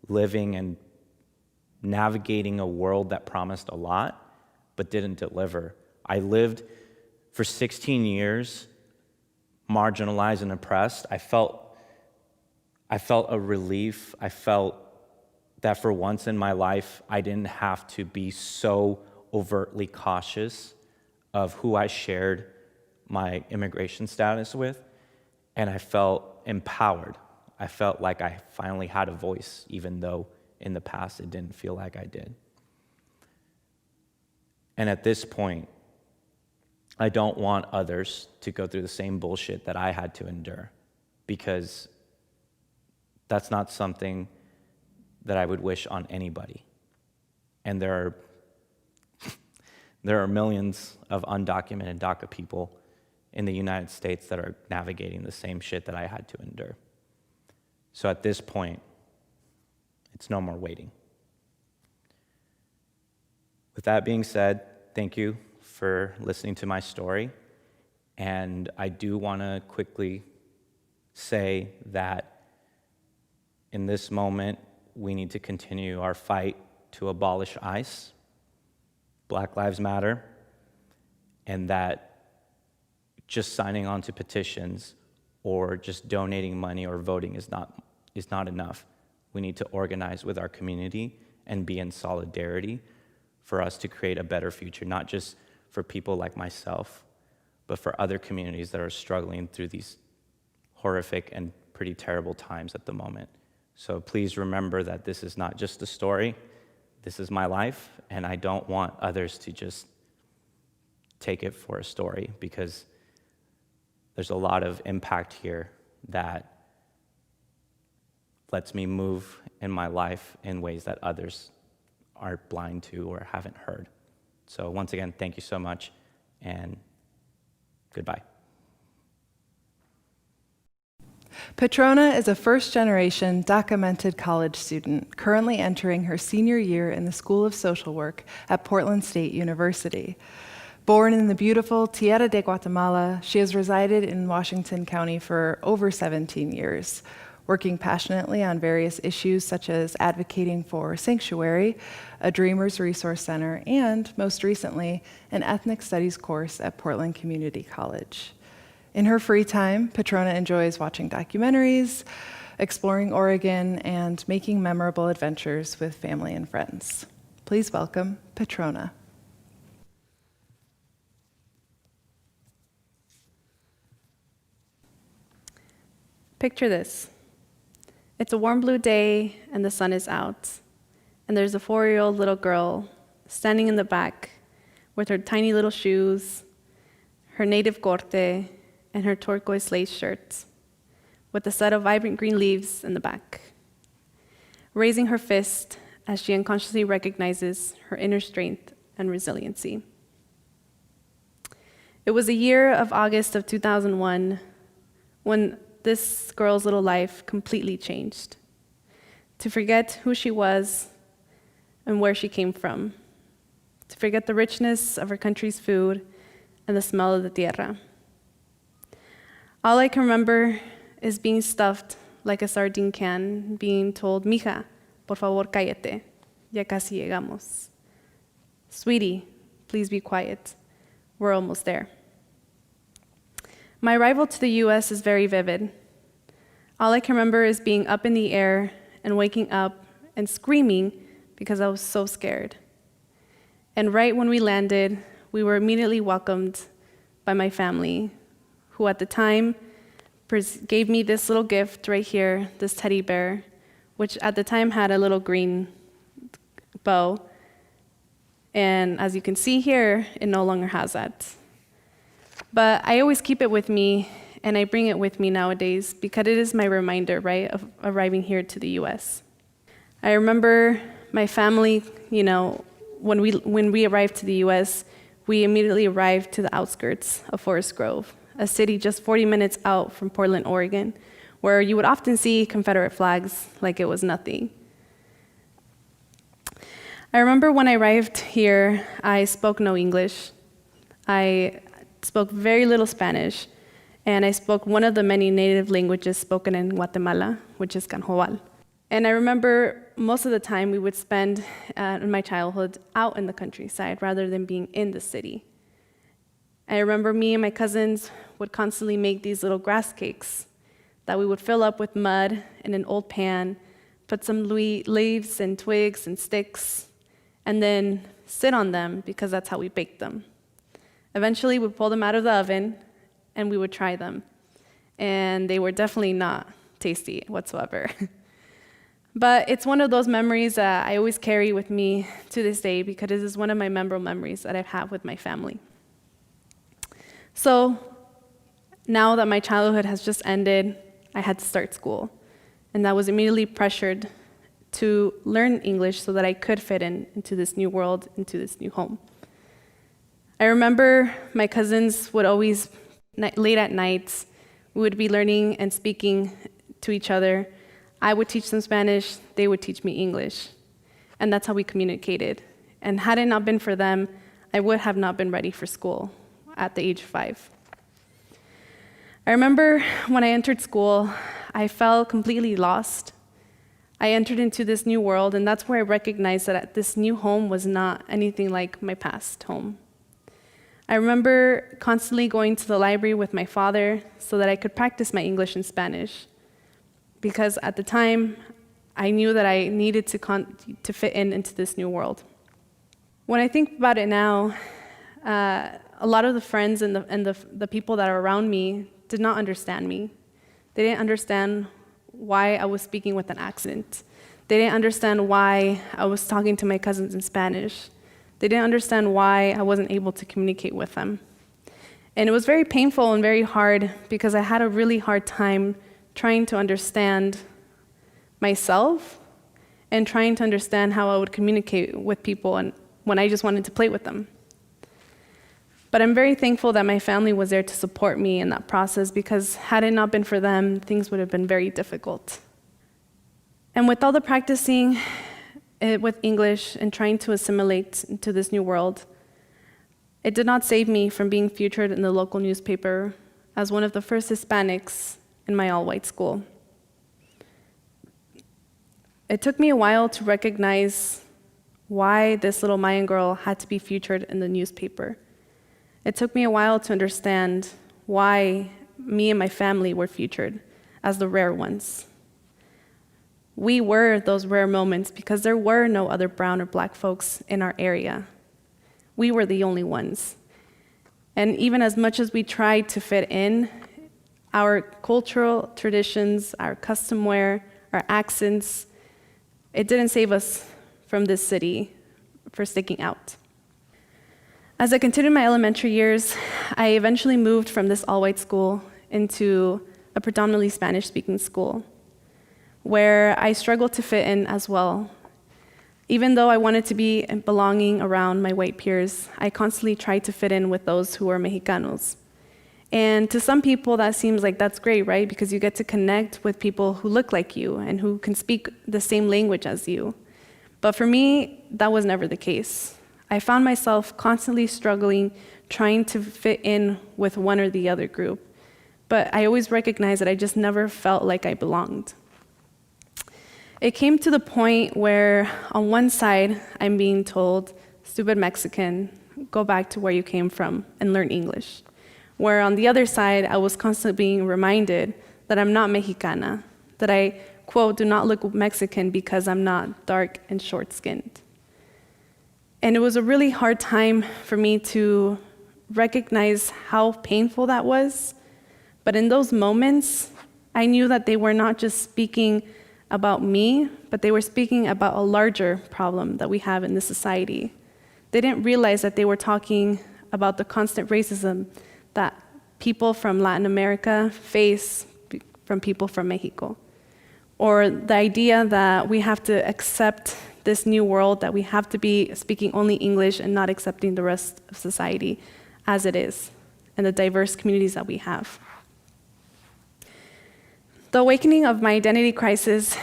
living and navigating a world that promised a lot but didn't deliver. I lived for 16 years marginalized and oppressed. I felt a relief. I felt that for once in my life, I didn't have to be so overtly cautious of who I shared my immigration status with, and I felt empowered. I felt like I finally had a voice, even though in the past it didn't feel like I did. And at this point, I don't want others to go through the same bullshit that I had to endure, because that's not something that I would wish on anybody. And there are millions of undocumented DACA people in the United States that are navigating the same shit that I had to endure. So at this point, it's no more waiting. With that being said, thank you for listening to my story. And I do want to quickly say that in this moment, we need to continue our fight to abolish ICE, Black Lives Matter, and that just signing on to petitions or just donating money or voting is not enough. We need to organize with our community and be in solidarity for us to create a better future, not just for people like myself, but for other communities that are struggling through these horrific and pretty terrible times at the moment. So please remember that this is not just a story, this is my life, and I don't want others to just take it for a story, because there's a lot of impact here that lets me move in my life in ways that others are blind to or haven't heard. So once again, thank you so much, and goodbye. Petrona is a first-generation documented college student currently entering her senior year in the School of Social Work at Portland State University. Born in the beautiful Tierra de Guatemala, she has resided in Washington County for over 17 years, working passionately on various issues such as advocating for Sanctuary, a Dreamers Resource Center, and, most recently, an ethnic studies course at Portland Community College. In her free time, Petrona enjoys watching documentaries, exploring Oregon, and making memorable adventures with family and friends. Please welcome Petrona. Picture this. It's a warm blue day and the sun is out, and there's a 4-year-old little girl standing in the back with her tiny little shoes, her native corte, and her turquoise lace shirt, with a set of vibrant green leaves in the back, raising her fist as she unconsciously recognizes her inner strength and resiliency. It was a year of August of 2001 when this girl's little life completely changed. To forget who she was and where she came from, to forget the richness of her country's food and the smell of the tierra. All I can remember is being stuffed like a sardine can, being told, "Mija, por favor, cállate, ya casi llegamos." "Sweetie, please be quiet, we're almost there." My arrival to the US is very vivid. All I can remember is being up in the air and waking up and screaming because I was so scared. And right when we landed, we were immediately welcomed by my family, who at the time gave me this little gift right here, this teddy bear, which at the time had a little green bow. And as you can see here, it no longer has that. But I always keep it with me, and I bring it with me nowadays because it is my reminder, right, of arriving here to the US. I remember my family, when we arrived to the US, we immediately arrived to the outskirts of Forest Grove, a city just 40 minutes out from Portland, Oregon, where you would often see Confederate flags like it was nothing. I remember when I arrived here, I spoke no English. I spoke very little Spanish, and I spoke one of the many native languages spoken in Guatemala, which is Canjobal. And I remember most of the time we would spend in my childhood out in the countryside rather than being in the city. I remember me and my cousins would constantly make these little grass cakes that we would fill up with mud in an old pan, put some leaves and twigs and sticks, and then sit on them because that's how we baked them. Eventually, we'd pull them out of the oven and we would try them. And they were definitely not tasty whatsoever. But it's one of those memories that I always carry with me to this day because it is one of my memorable memories that I've had with my family. So now that my childhood has just ended, I had to start school. And I was immediately pressured to learn English so that I could fit into this new world, into this new home. I remember my cousins would always, late at nights, we would be learning and speaking to each other. I would teach them Spanish, they would teach me English. And that's how we communicated. And had it not been for them, I would have not been ready for school at the age of 5. I remember when I entered school, I felt completely lost. I entered into this new world, and that's where I recognized that this new home was not anything like my past home. I remember constantly going to the library with my father so that I could practice my English and Spanish, because at the time, I knew that I needed to fit into this new world. When I think about it now, a lot of the friends and the people that are around me did not understand me. They didn't understand why I was speaking with an accent. They didn't understand why I was talking to my cousins in Spanish. They didn't understand why I wasn't able to communicate with them. And it was very painful and very hard because I had a really hard time trying to understand myself and trying to understand how I would communicate with people and when I just wanted to play with them. But I'm very thankful that my family was there to support me in that process because had it not been for them, things would have been very difficult. And with all the practicing with English and trying to assimilate into this new world, it did not save me from being featured in the local newspaper as one of the first Hispanics in my all-white school. It took me a while to recognize why this little Mayan girl had to be featured in the newspaper. It took me a while to understand why me and my family were featured as the rare ones. We were those rare moments because there were no other brown or black folks in our area. We were the only ones. And even as much as we tried to fit in, our cultural traditions, our custom wear, our accents, it didn't save us from this city for sticking out. As I continued my elementary years, I eventually moved from this all-white school into a predominantly Spanish-speaking school, where I struggled to fit in as well. Even though I wanted to be belonging around my white peers, I constantly tried to fit in with those who were Mexicanos. And to some people, that seems like that's great, right? Because you get to connect with people who look like you and who can speak the same language as you. But for me, that was never the case. I found myself constantly struggling, trying to fit in with one or the other group. But I always recognized that I just never felt like I belonged. It came to the point where on one side, I'm being told, stupid Mexican, go back to where you came from and learn English. Where on the other side, I was constantly being reminded that I'm not Mexicana, that I, quote, do not look Mexican because I'm not dark and short-skinned. And it was a really hard time for me to recognize how painful that was. But in those moments, I knew that they were not just speaking about me, but they were speaking about a larger problem that we have in this society. They didn't realize that they were talking about the constant racism that people from Latin America face from people from Mexico. Or the idea that we have to accept this new world, that we have to be speaking only English and not accepting the rest of society as it is, and the diverse communities that we have. The awakening of my identity crisis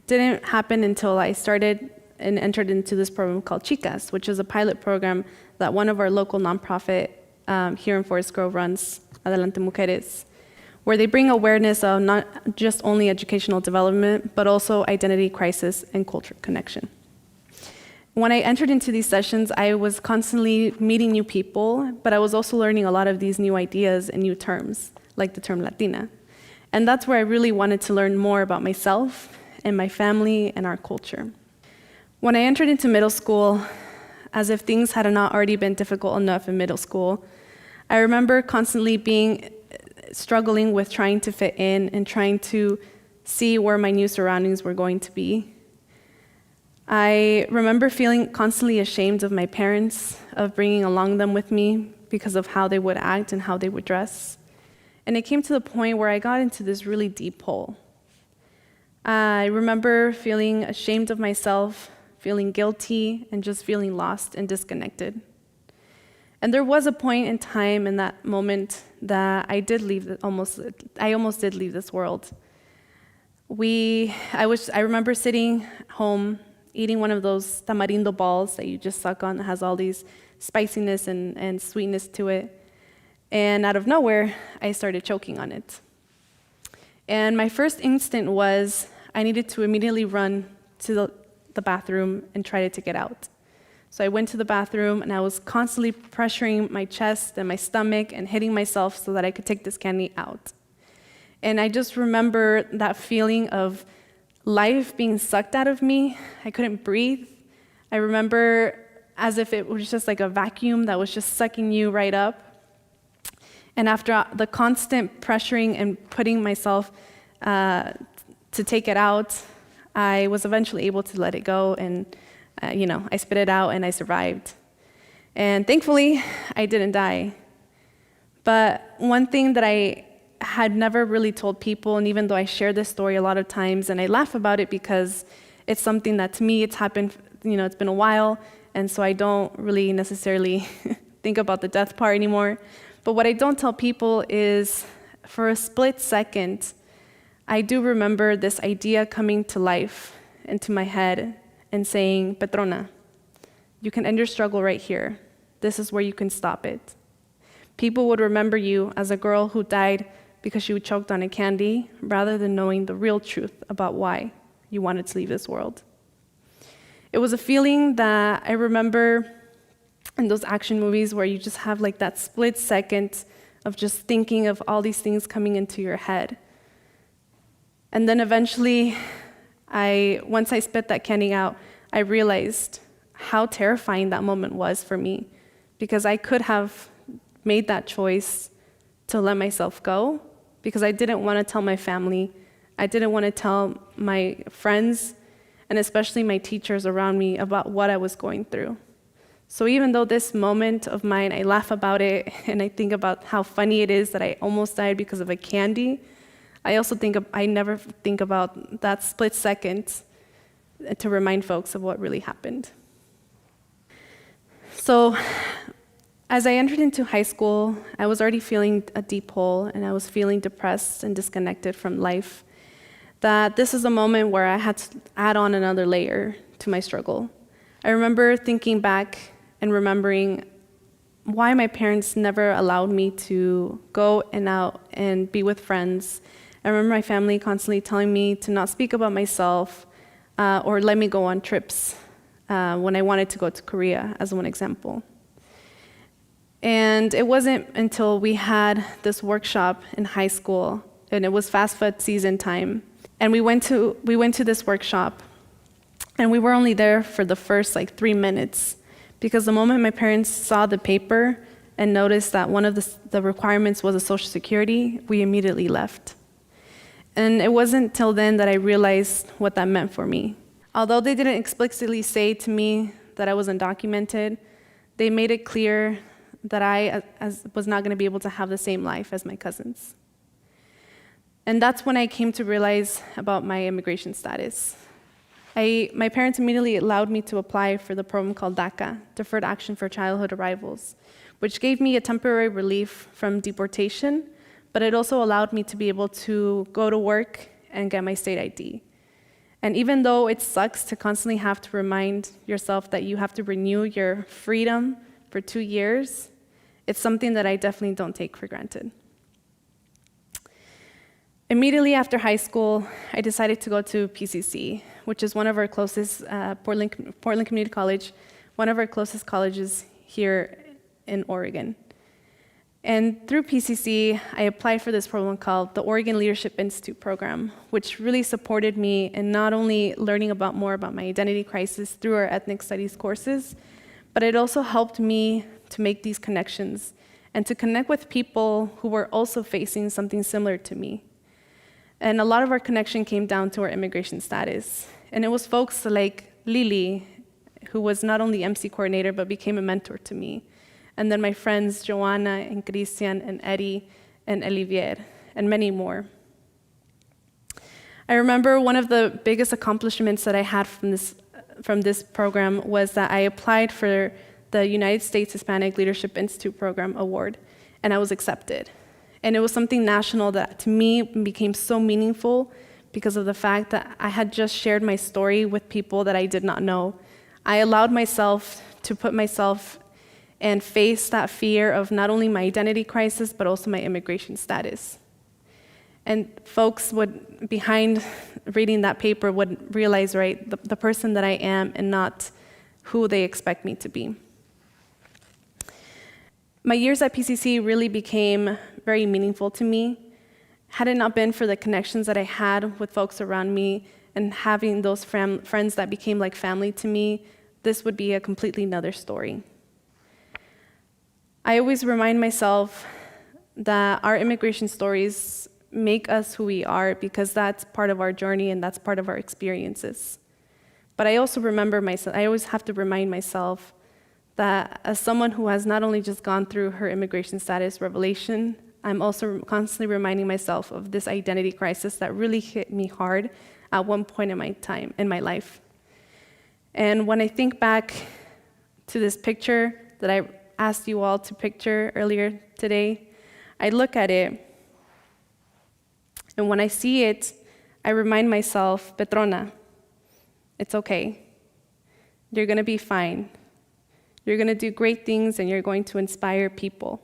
didn't happen until I started and entered into this program called Chicas, which is a pilot program that one of our local nonprofit here in Forest Grove runs, Adelante Mujeres, where they bring awareness of not just only educational development, but also identity crisis and culture connection. When I entered into these sessions, I was constantly meeting new people, but I was also learning a lot of these new ideas and new terms, like the term Latina. And that's where I really wanted to learn more about myself and my family and our culture. When I entered into middle school, as if things had not already been difficult enough in middle school, I remember constantly struggling with trying to fit in and trying to see where my new surroundings were going to be. I remember feeling constantly ashamed of my parents, of bringing along them with me because of how they would act and how they would dress. And it came to the point where I got into this really deep hole. I remember feeling ashamed of myself, feeling guilty, and just feeling lost and disconnected. And there was a point in time in that moment that I almost did leave this world. I remember sitting home, eating one of those tamarindo balls that you just suck on that has all these spiciness and sweetness to it. And out of nowhere, I started choking on it. And my first instinct was I needed to immediately run to the bathroom and try to get out. So I went to the bathroom and I was constantly pressuring my chest and my stomach and hitting myself so that I could take this candy out. And I just remember that feeling of life being sucked out of me. I couldn't breathe. I remember as if it was just like a vacuum that was just sucking you right up. And after the constant pressuring and putting myself to take it out, I was eventually able to let it go, and I spit it out and I survived. And thankfully, I didn't die. But one thing that I had never really told people, and even though I share this story a lot of times, and I laugh about it because it's something that to me, it's happened, it's been a while, and so I don't really necessarily think about the death part anymore. But what I don't tell people is, for a split second, I do remember this idea coming to life into my head and saying, Petrona, you can end your struggle right here. This is where you can stop it. People would remember you as a girl who died because she choked on a candy, rather than knowing the real truth about why you wanted to leave this world. It was a feeling that I remember in those action movies where you just have like that split second of just thinking of all these things coming into your head. And then eventually, once I spit that candy out, I realized how terrifying that moment was for me, because I could have made that choice to let myself go, because I didn't want to tell my family, I didn't want to tell my friends, and especially my teachers around me about what I was going through. So even though this moment of mine, I laugh about it, and I think about how funny it is that I almost died because of a candy, I never think about that split second to remind folks of what really happened. So as I entered into high school, I was already feeling a deep hole, and I was feeling depressed and disconnected from life. That this is a moment where I had to add on another layer to my struggle. I remember thinking back and remembering why my parents never allowed me to go and out and be with friends. I remember my family constantly telling me to not speak about myself or let me go on trips when I wanted to go to Korea, as one example. And it wasn't until we had this workshop in high school, and it was fast food season time, and we went to this workshop, and we were only there for the first 3 minutes, because the moment my parents saw the paper and noticed that one of the requirements was a Social Security, we immediately left. And it wasn't till then that I realized what that meant for me. Although they didn't explicitly say to me that I was undocumented, they made it clear that I was not going to be able to have the same life as my cousins. And that's when I came to realize about my immigration status. My parents immediately allowed me to apply for the program called DACA, Deferred Action for Childhood Arrivals, which gave me a temporary relief from deportation, but it also allowed me to be able to go to work and get my state ID. And even though it sucks to constantly have to remind yourself that you have to renew your freedom for 2 years, it's something that I definitely don't take for granted. Immediately after high school, I decided to go to PCC, which is one of our closest, Portland Community College, one of our closest colleges here in Oregon. And through PCC, I applied for this program called the Oregon Leadership Institute program, which really supported me in not only learning more about my identity crisis through our ethnic studies courses, but it also helped me to make these connections and to connect with people who were also facing something similar to me. And a lot of our connection came down to our immigration status. And it was folks like Lili, who was not only MC coordinator, but became a mentor to me. And then my friends, Joanna and Christian and Eddie and Olivier, and many more. I remember one of the biggest accomplishments that I had from this program was that I applied for the United States Hispanic Leadership Institute Program Award, and I was accepted. And it was something national that to me became so meaningful because of the fact that I had just shared my story with people that I did not know. I allowed myself to put myself and face that fear of not only my identity crisis, but also my immigration status. And folks behind reading that paper would realize, right, the person that I am and not who they expect me to be. My years at PCC really became very meaningful to me. Had it not been for the connections that I had with folks around me and having those friends that became like family to me, this would be a completely another story. I always remind myself that our immigration stories make us who we are because that's part of our journey and that's part of our experiences. But I also I always have to remind myself that as someone who has not only just gone through her immigration status revelation, I'm also constantly reminding myself of this identity crisis that really hit me hard at one point in my life. And when I think back to this picture that I asked you all to picture earlier today, I look at it, and when I see it, I remind myself, Petrona, it's okay. You're gonna be fine. You're gonna do great things and you're going to inspire people.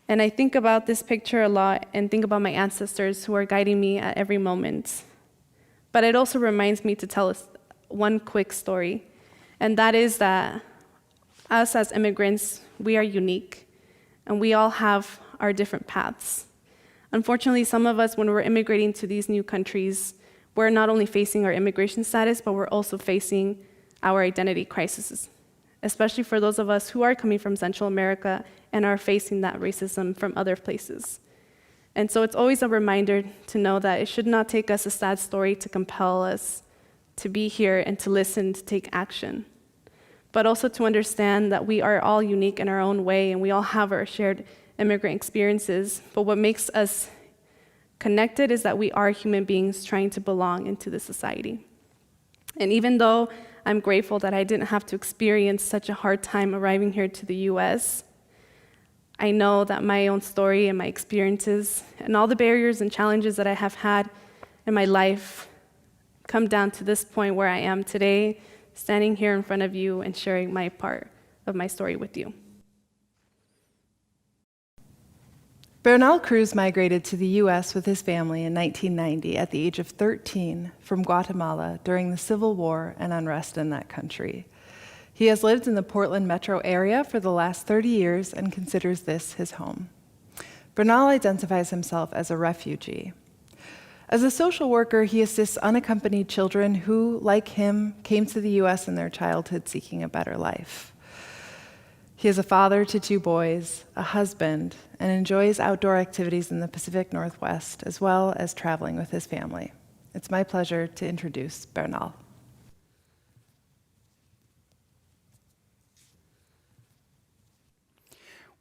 And I think about this picture a lot and think about my ancestors who are guiding me at every moment. But it also reminds me to tell us one quick story, and that is that us as immigrants, we are unique, and we all have our different paths. Unfortunately, some of us, when we're immigrating to these new countries, we're not only facing our immigration status, but we're also facing our identity crises, especially for those of us who are coming from Central America and are facing that racism from other places. And so it's always a reminder to know that it should not take us a sad story to compel us to be here and to listen, to take action, but also to understand that we are all unique in our own way and we all have our shared immigrant experiences. But what makes us connected is that we are human beings trying to belong into the society. And even though I'm grateful that I didn't have to experience such a hard time arriving here to the US, I know that my own story and my experiences and all the barriers and challenges that I have had in my life come down to this point where I am today, standing here in front of you and sharing my part of my story with you. Bernal Cruz migrated to the US with his family in 1990 at the age of 13 from Guatemala during the Civil War and unrest in that country. He has lived in the Portland metro area for the last 30 years and considers this his home. Bernal identifies himself as a refugee. As a social worker, he assists unaccompanied children who, like him, came to the US in their childhood seeking a better life. He is a father to 2 boys, a husband, and enjoys outdoor activities in the Pacific Northwest, as well as traveling with his family. It's my pleasure to introduce Bernal.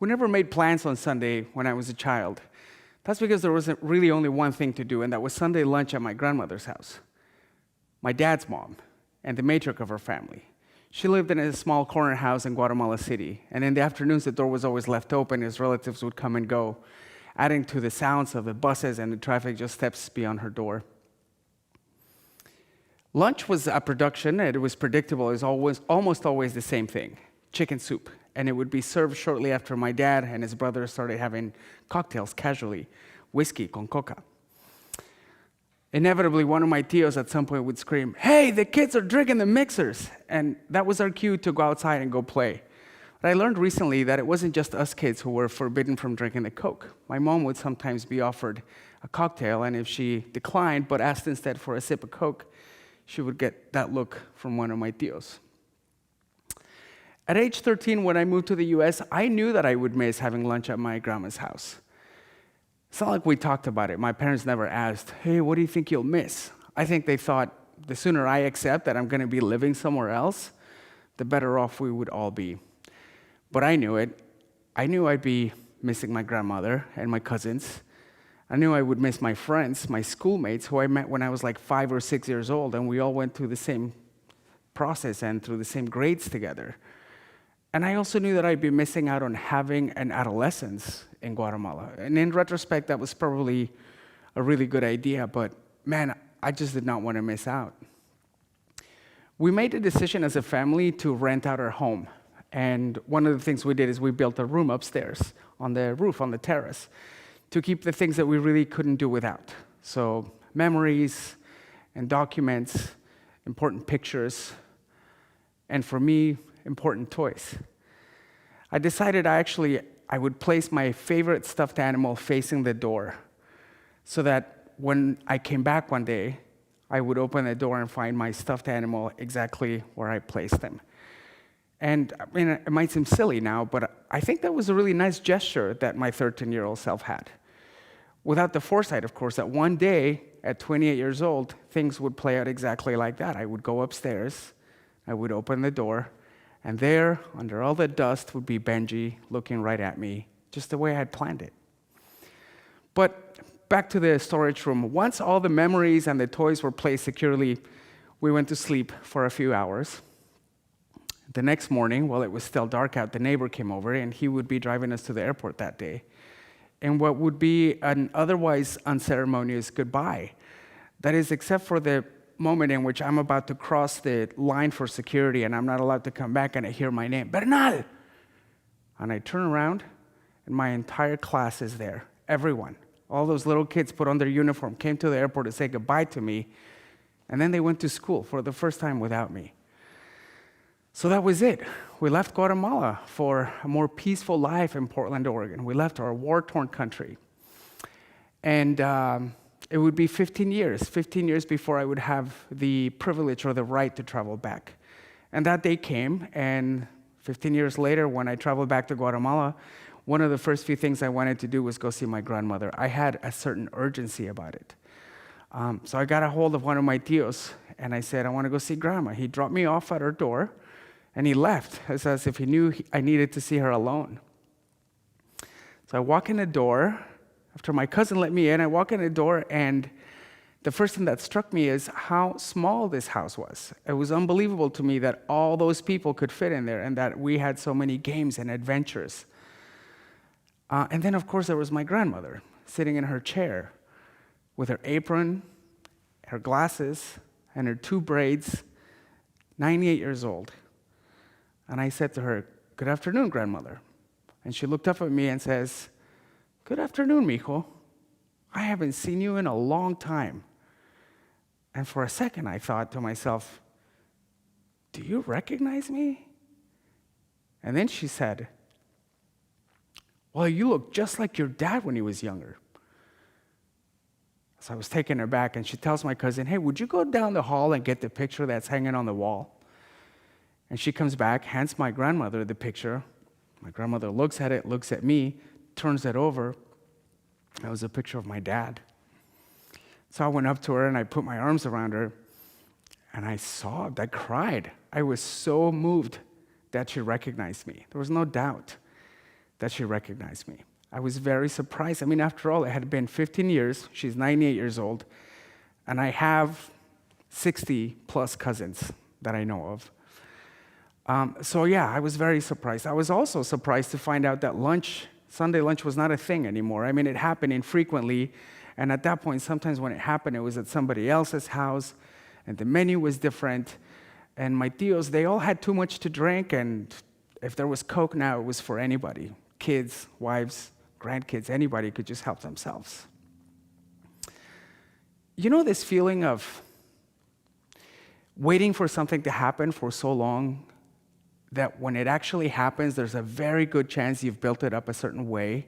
We never made plans on Sunday when I was a child. That's because there wasn't really only one thing to do, and that was Sunday lunch at my grandmother's house. My dad's mom, and the matriarch of her family. She lived in a small corner house in Guatemala City, and in the afternoons the door was always left open as relatives would come and go, adding to the sounds of the buses and the traffic just steps beyond her door. Lunch was a production, and it was predictable. It was almost always the same thing, chicken soup. And it would be served shortly after my dad and his brother started having cocktails casually, whiskey con coca. Inevitably, one of my tios at some point would scream, "Hey, the kids are drinking the mixers!" And that was our cue to go outside and go play. But I learned recently that it wasn't just us kids who were forbidden from drinking the Coke. My mom would sometimes be offered a cocktail, and if she declined but asked instead for a sip of Coke, she would get that look from one of my tios. At age 13, when I moved to the US, I knew that I would miss having lunch at my grandma's house. It's not like we talked about it. My parents never asked, "Hey, what do you think you'll miss?" I think they thought the sooner I accept that I'm going to be living somewhere else, the better off we would all be. But I knew it. I knew I'd be missing my grandmother and my cousins. I knew I would miss my friends, my schoolmates, who I met when I was like 5 or 6 years old, and we all went through the same process and through the same grades together. And I also knew that I'd be missing out on having an adolescence in Guatemala. And in retrospect, that was probably a really good idea, but man, I just did not want to miss out. We made a decision as a family to rent out our home. And one of the things we did is we built a room upstairs on the roof, on the terrace, to keep the things that we really couldn't do without. So memories and documents, important pictures, and for me, important toys. I decided I would place my favorite stuffed animal facing the door so that when I came back one day, I would open the door and find my stuffed animal exactly where I placed him. And I mean, it might seem silly now, but I think that was a really nice gesture that my 13-year-old self had. Without the foresight, of course, that one day at 28 years old, things would play out exactly like that. I would go upstairs, I would open the door, and there, under all the dust, would be Benji looking right at me, just the way I had planned it. But back to the storage room. Once all the memories and the toys were placed securely, we went to sleep for a few hours. The next morning, while it was still dark out, the neighbor came over, and he would be driving us to the airport that day. And what would be an otherwise unceremonious goodbye. That is, except for the moment in which I'm about to cross the line for security and I'm not allowed to come back, and I hear my name, Bernal! And I turn around, and my entire class is there. Everyone. All those little kids put on their uniform, came to the airport to say goodbye to me, and then they went to school for the first time without me. So that was it. We left Guatemala for a more peaceful life in Portland, Oregon. We left our war-torn country. And it would be 15 years before I would have the privilege or the right to travel back. And that day came, and 15 years later, when I traveled back to Guatemala, one of the first few things I wanted to do was go see my grandmother. I had a certain urgency about it. So I got a hold of one of my tios, and I said, "I want to go see Grandma." He dropped me off at her door, and he left, as if he knew I needed to see her alone. So I walk in the door. After my cousin let me in, I walk in the door, and the first thing that struck me is how small this house was. It was unbelievable to me that all those people could fit in there and that we had so many games and adventures. And then, of course, there was my grandmother sitting in her chair with her apron, her glasses, and her 2 braids, 98 years old. And I said to her, "Good afternoon, grandmother." And she looked up at me and says, "Good afternoon, mijo. I haven't seen you in a long time." And for a second, I thought to myself, "Do you recognize me?" And then she said, "Well, you look just like your dad when he was younger." So I was taken aback, and she tells my cousin, "Hey, would you go down the hall and get the picture that's hanging on the wall?" And she comes back, hands my grandmother the picture. My grandmother looks at it, looks at me, turns it over. That was a picture of my dad. So I went up to her, and I put my arms around her, and I sobbed, I cried. I was so moved that she recognized me. There was no doubt that she recognized me. I was very surprised. I mean, after all, it had been 15 years. She's 98 years old, and I have 60-plus cousins that I know of. So yeah, I was very surprised. I was also surprised to find out that Sunday lunch was not a thing anymore. I mean, it happened infrequently, and at that point, sometimes when it happened, it was at somebody else's house, and the menu was different, and my tios, they all had too much to drink, and if there was Coke now, it was for anybody. Kids, wives, grandkids, anybody could just help themselves. You know this feeling of waiting for something to happen for so long that when it actually happens, there's a very good chance you've built it up a certain way,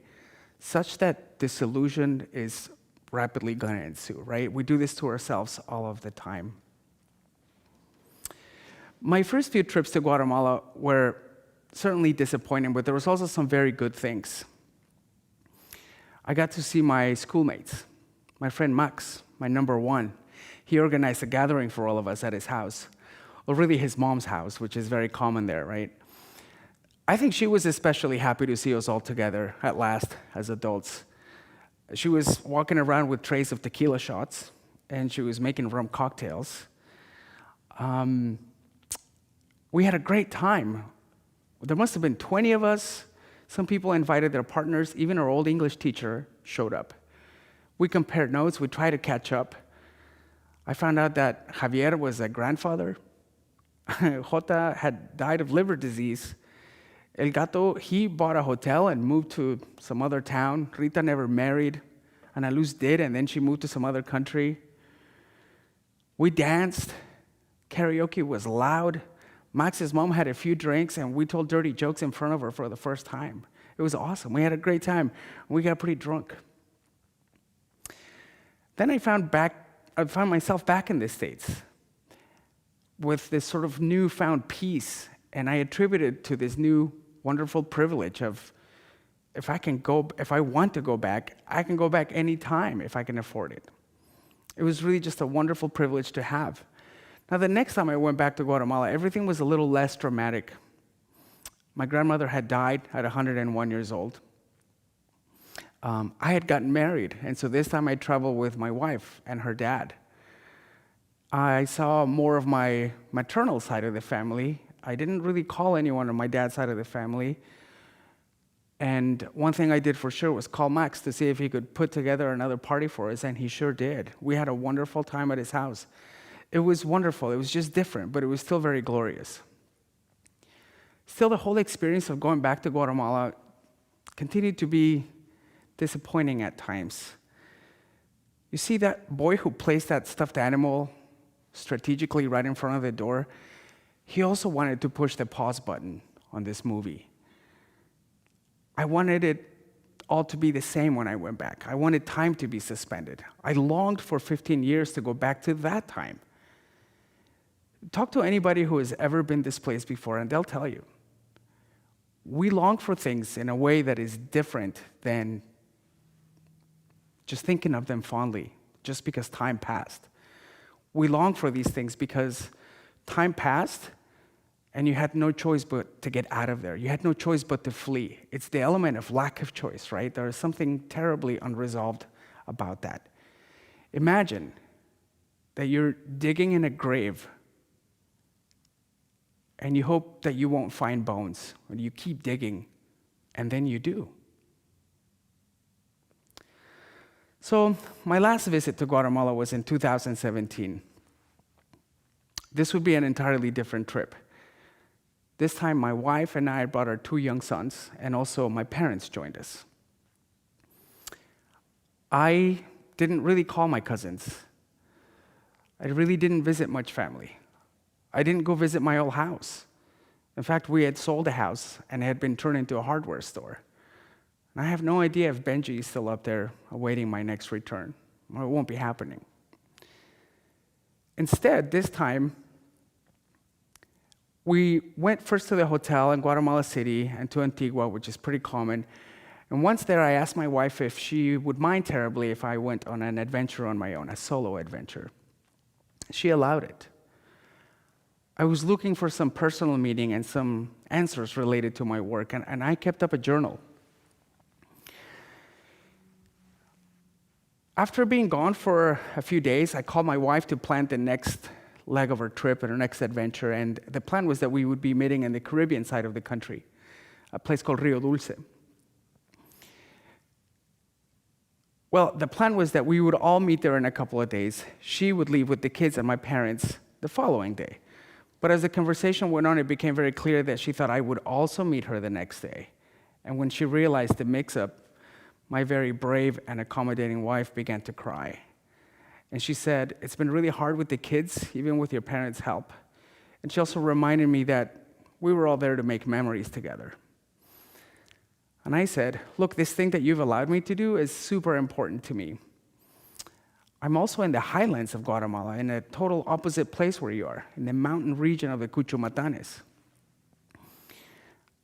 such that disillusion is rapidly going to ensue, right? We do this to ourselves all of the time. My first few trips to Guatemala were certainly disappointing, but there was also some very good things. I got to see my schoolmates, my friend Max, my number one. He organized a gathering for all of us at his house, or really his mom's house, which is very common there, right? I think she was especially happy to see us all together at last as adults. She was walking around with trays of tequila shots, and she was making rum cocktails. We had a great time. There must have been 20 of us. Some people invited their partners. Even our old English teacher showed up. We compared notes. We tried to catch up. I found out that Javier was a grandfather. Jota had died of liver disease. El Gato, he bought a hotel and moved to some other town. Rita never married. Ana Luz did, and then she moved to some other country. We danced. Karaoke was loud. Max's mom had a few drinks, and we told dirty jokes in front of her for the first time. It was awesome. We had a great time. We got pretty drunk. Then I found myself back in the States with this sort of newfound peace, and I attributed to this new wonderful privilege of if I want to go back, I can go back anytime if I can afford it. It was really just a wonderful privilege to have. Now, the next time I went back to Guatemala, everything was a little less dramatic. My grandmother had died at 101 years old. I had gotten married, and so this time I traveled with my wife and her dad. I saw more of my maternal side of the family. I didn't really call anyone on my dad's side of the family. And one thing I did for sure was call Max to see if he could put together another party for us, and he sure did. We had a wonderful time at his house. It was wonderful. It was just different, but it was still very glorious. Still, the whole experience of going back to Guatemala continued to be disappointing at times. You see that boy who placed that stuffed animal strategically right in front of the door? He also wanted to push the pause button on this movie. I wanted it all to be the same when I went back. I wanted time to be suspended. I longed for 15 years to go back to that time. Talk to anybody who has ever been displaced before, and they'll tell you. We long for things in a way that is different than just thinking of them fondly, just because time passed. We long for these things because time passed, and you had no choice but to get out of there. You had no choice but to flee. It's the element of lack of choice, right? There is something terribly unresolved about that. Imagine that you're digging in a grave and you hope that you won't find bones, and you keep digging, and then you do. So my last visit to Guatemala was in 2017. This would be an entirely different trip. This time, my wife and I brought our 2 young sons, and also my parents joined us. I didn't really call my cousins. I really didn't visit much family. I didn't go visit my old house. In fact, we had sold a house and it had been turned into a hardware store. And I have no idea if Benji is still up there awaiting my next return, or it won't be happening. Instead, this time, we went first to the hotel in Guatemala City and to Antigua, which is pretty common. And once there, I asked my wife if she would mind terribly if I went on an adventure on my own, a solo adventure. She allowed it. I was looking for some personal meaning and some answers related to my work, and I kept up a journal. After being gone for a few days, I called my wife to plan the next leg of our trip and our next adventure, and the plan was that we would be meeting in the Caribbean side of the country, a place called Rio Dulce. Well, the plan was that we would all meet there in a couple of days. She would leave with the kids and my parents the following day. But as the conversation went on, it became very clear that she thought I would also meet her the next day. And when she realized the mix-up, my very brave and accommodating wife began to cry. And she said, it's been really hard with the kids, even with your parents' help. And she also reminded me that we were all there to make memories together. And I said, look, this thing that you've allowed me to do is super important to me. I'm also in the highlands of Guatemala, in a total opposite place where you are, in the mountain region of the Cuchumatanes.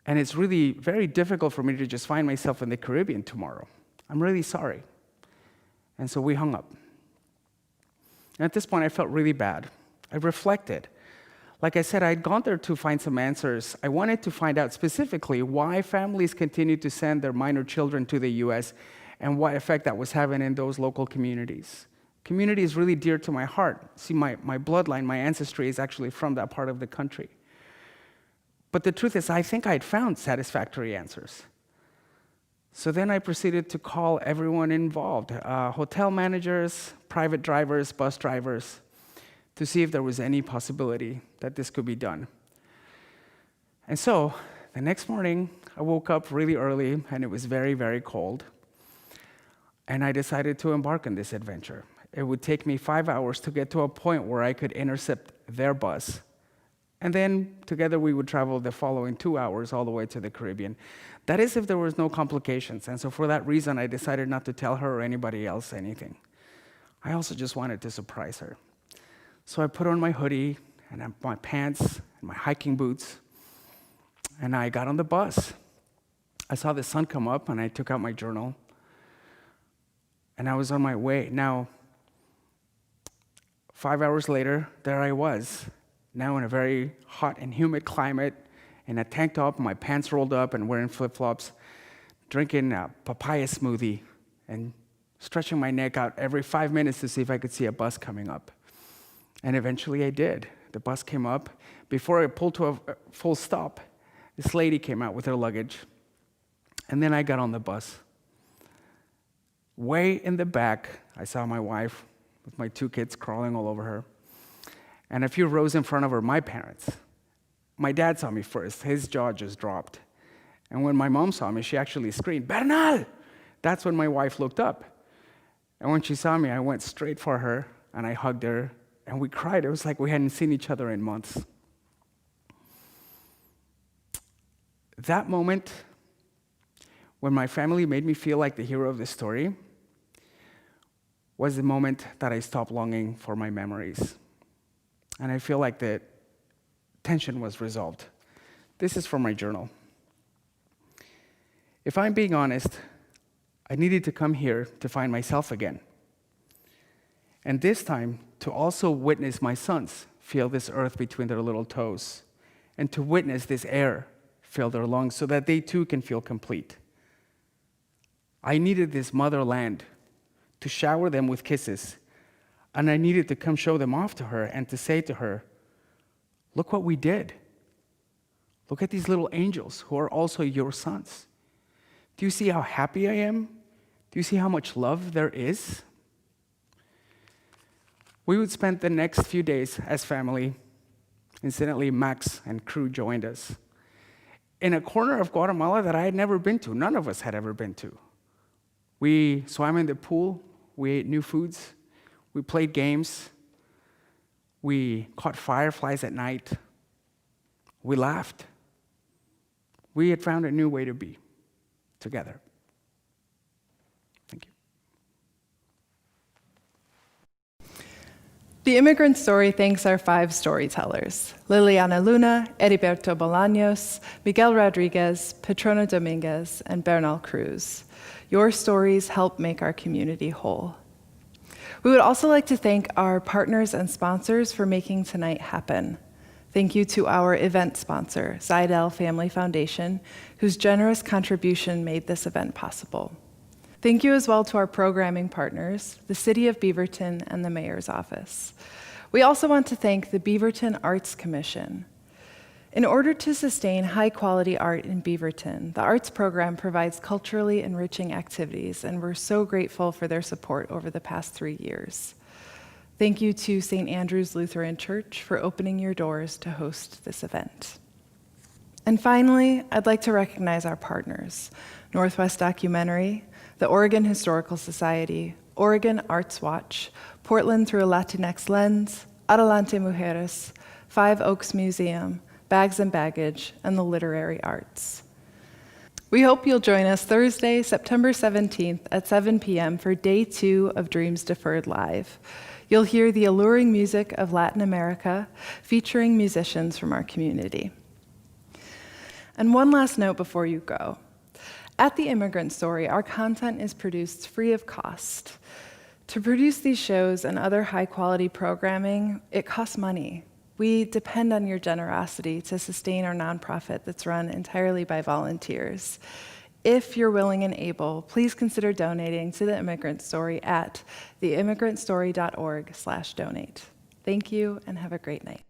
And it's really very difficult for me to just find myself in the Caribbean tomorrow. I'm really sorry. And so we hung up. And at this point, I felt really bad. I reflected. Like I said, I'd gone there to find some answers. I wanted to find out specifically why families continued to send their minor children to the US and what effect that was having in those local communities. Community is really dear to my heart. See, my bloodline, my ancestry is actually from that part of the country. But the truth is, I think I'd found satisfactory answers. So then I proceeded to call everyone involved, hotel managers, private drivers, bus drivers, to see if there was any possibility that this could be done. And so the next morning, I woke up really early, and it was very, very cold. And I decided to embark on this adventure. It would take me 5 hours to get to a point where I could intercept their bus. And then together we would travel the following 2 hours all the way to the Caribbean. That is if there was no complications. And so for that reason, I decided not to tell her or anybody else anything. I also just wanted to surprise her. So I put on my hoodie and my pants and my hiking boots, and I got on the bus. I saw the sun come up, and I took out my journal, and I was on my way. Now, 5 hours later, there I was, now in a very hot and humid climate, in a tank top, my pants rolled up, and wearing flip-flops, drinking a papaya smoothie, and stretching my neck out every 5 minutes to see if I could see a bus coming up. And eventually I did. The bus came up. Before I pulled to a full stop, this lady came out with her luggage, and then I got on the bus. Way in the back, I saw my wife with my 2 kids crawling all over her. And a few rows in front of her, my parents. My dad saw me first. His jaw just dropped. And when my mom saw me, she actually screamed, "Bernal!" That's when my wife looked up. And when she saw me, I went straight for her, and I hugged her, and we cried. It was like we hadn't seen each other in months. That moment, when my family made me feel like the hero of the story, was the moment that I stopped longing for my memories. And I feel like the tension was resolved. This is from my journal. If I'm being honest, I needed to come here to find myself again. And this time, to also witness my sons feel this earth between their little toes, and to witness this air fill their lungs so that they too can feel complete. I needed this motherland to shower them with kisses, and I needed to come show them off to her and to say to her, "Look what we did. Look at these little angels who are also your sons. Do you see how happy I am? Do you see how much love there is?" We would spend the next few days as family. Incidentally, Max and Cruz joined us in a corner of Guatemala that I had never been to. None of us had ever been to. We swam in the pool. We ate new foods. We played games. We caught fireflies at night. We laughed. We had found a new way to be together. Thank you. The Immigrant Story thanks our 5 storytellers: Liliana Luna, Heriberto Bolanos, Miguel Rodriguez, Petrona Dominguez, and Bernal Cruz. Your stories help make our community whole. We would also like to thank our partners and sponsors for making tonight happen. Thank you to our event sponsor, Zidell Family Foundation, whose generous contribution made this event possible. Thank you as well to our programming partners, the City of Beaverton and the Mayor's Office. We also want to thank the Beaverton Arts Commission. In order to sustain high-quality art in Beaverton, the arts program provides culturally enriching activities, and we're so grateful for their support over the past 3 years. Thank you to St. Andrew's Lutheran Church for opening your doors to host this event. And finally, I'd like to recognize our partners: Northwest Documentary, the Oregon Historical Society, Oregon Arts Watch, Portland Through a Latinx Lens, Adelante Mujeres, Five Oaks Museum, Bags and Baggage, and the Literary Arts. We hope you'll join us Thursday, September 17th at 7 p.m. for Day 2 of Dreams Deferred Live. You'll hear the alluring music of Latin America, featuring musicians from our community. And one last note before you go. At the Immigrant Story, our content is produced free of cost. To produce these shows and other high-quality programming, it costs money. We depend on your generosity to sustain our nonprofit that's run entirely by volunteers. If you're willing and able, please consider donating to the Immigrant Story at theimmigrantstory.org/donate. Thank you and have a great night.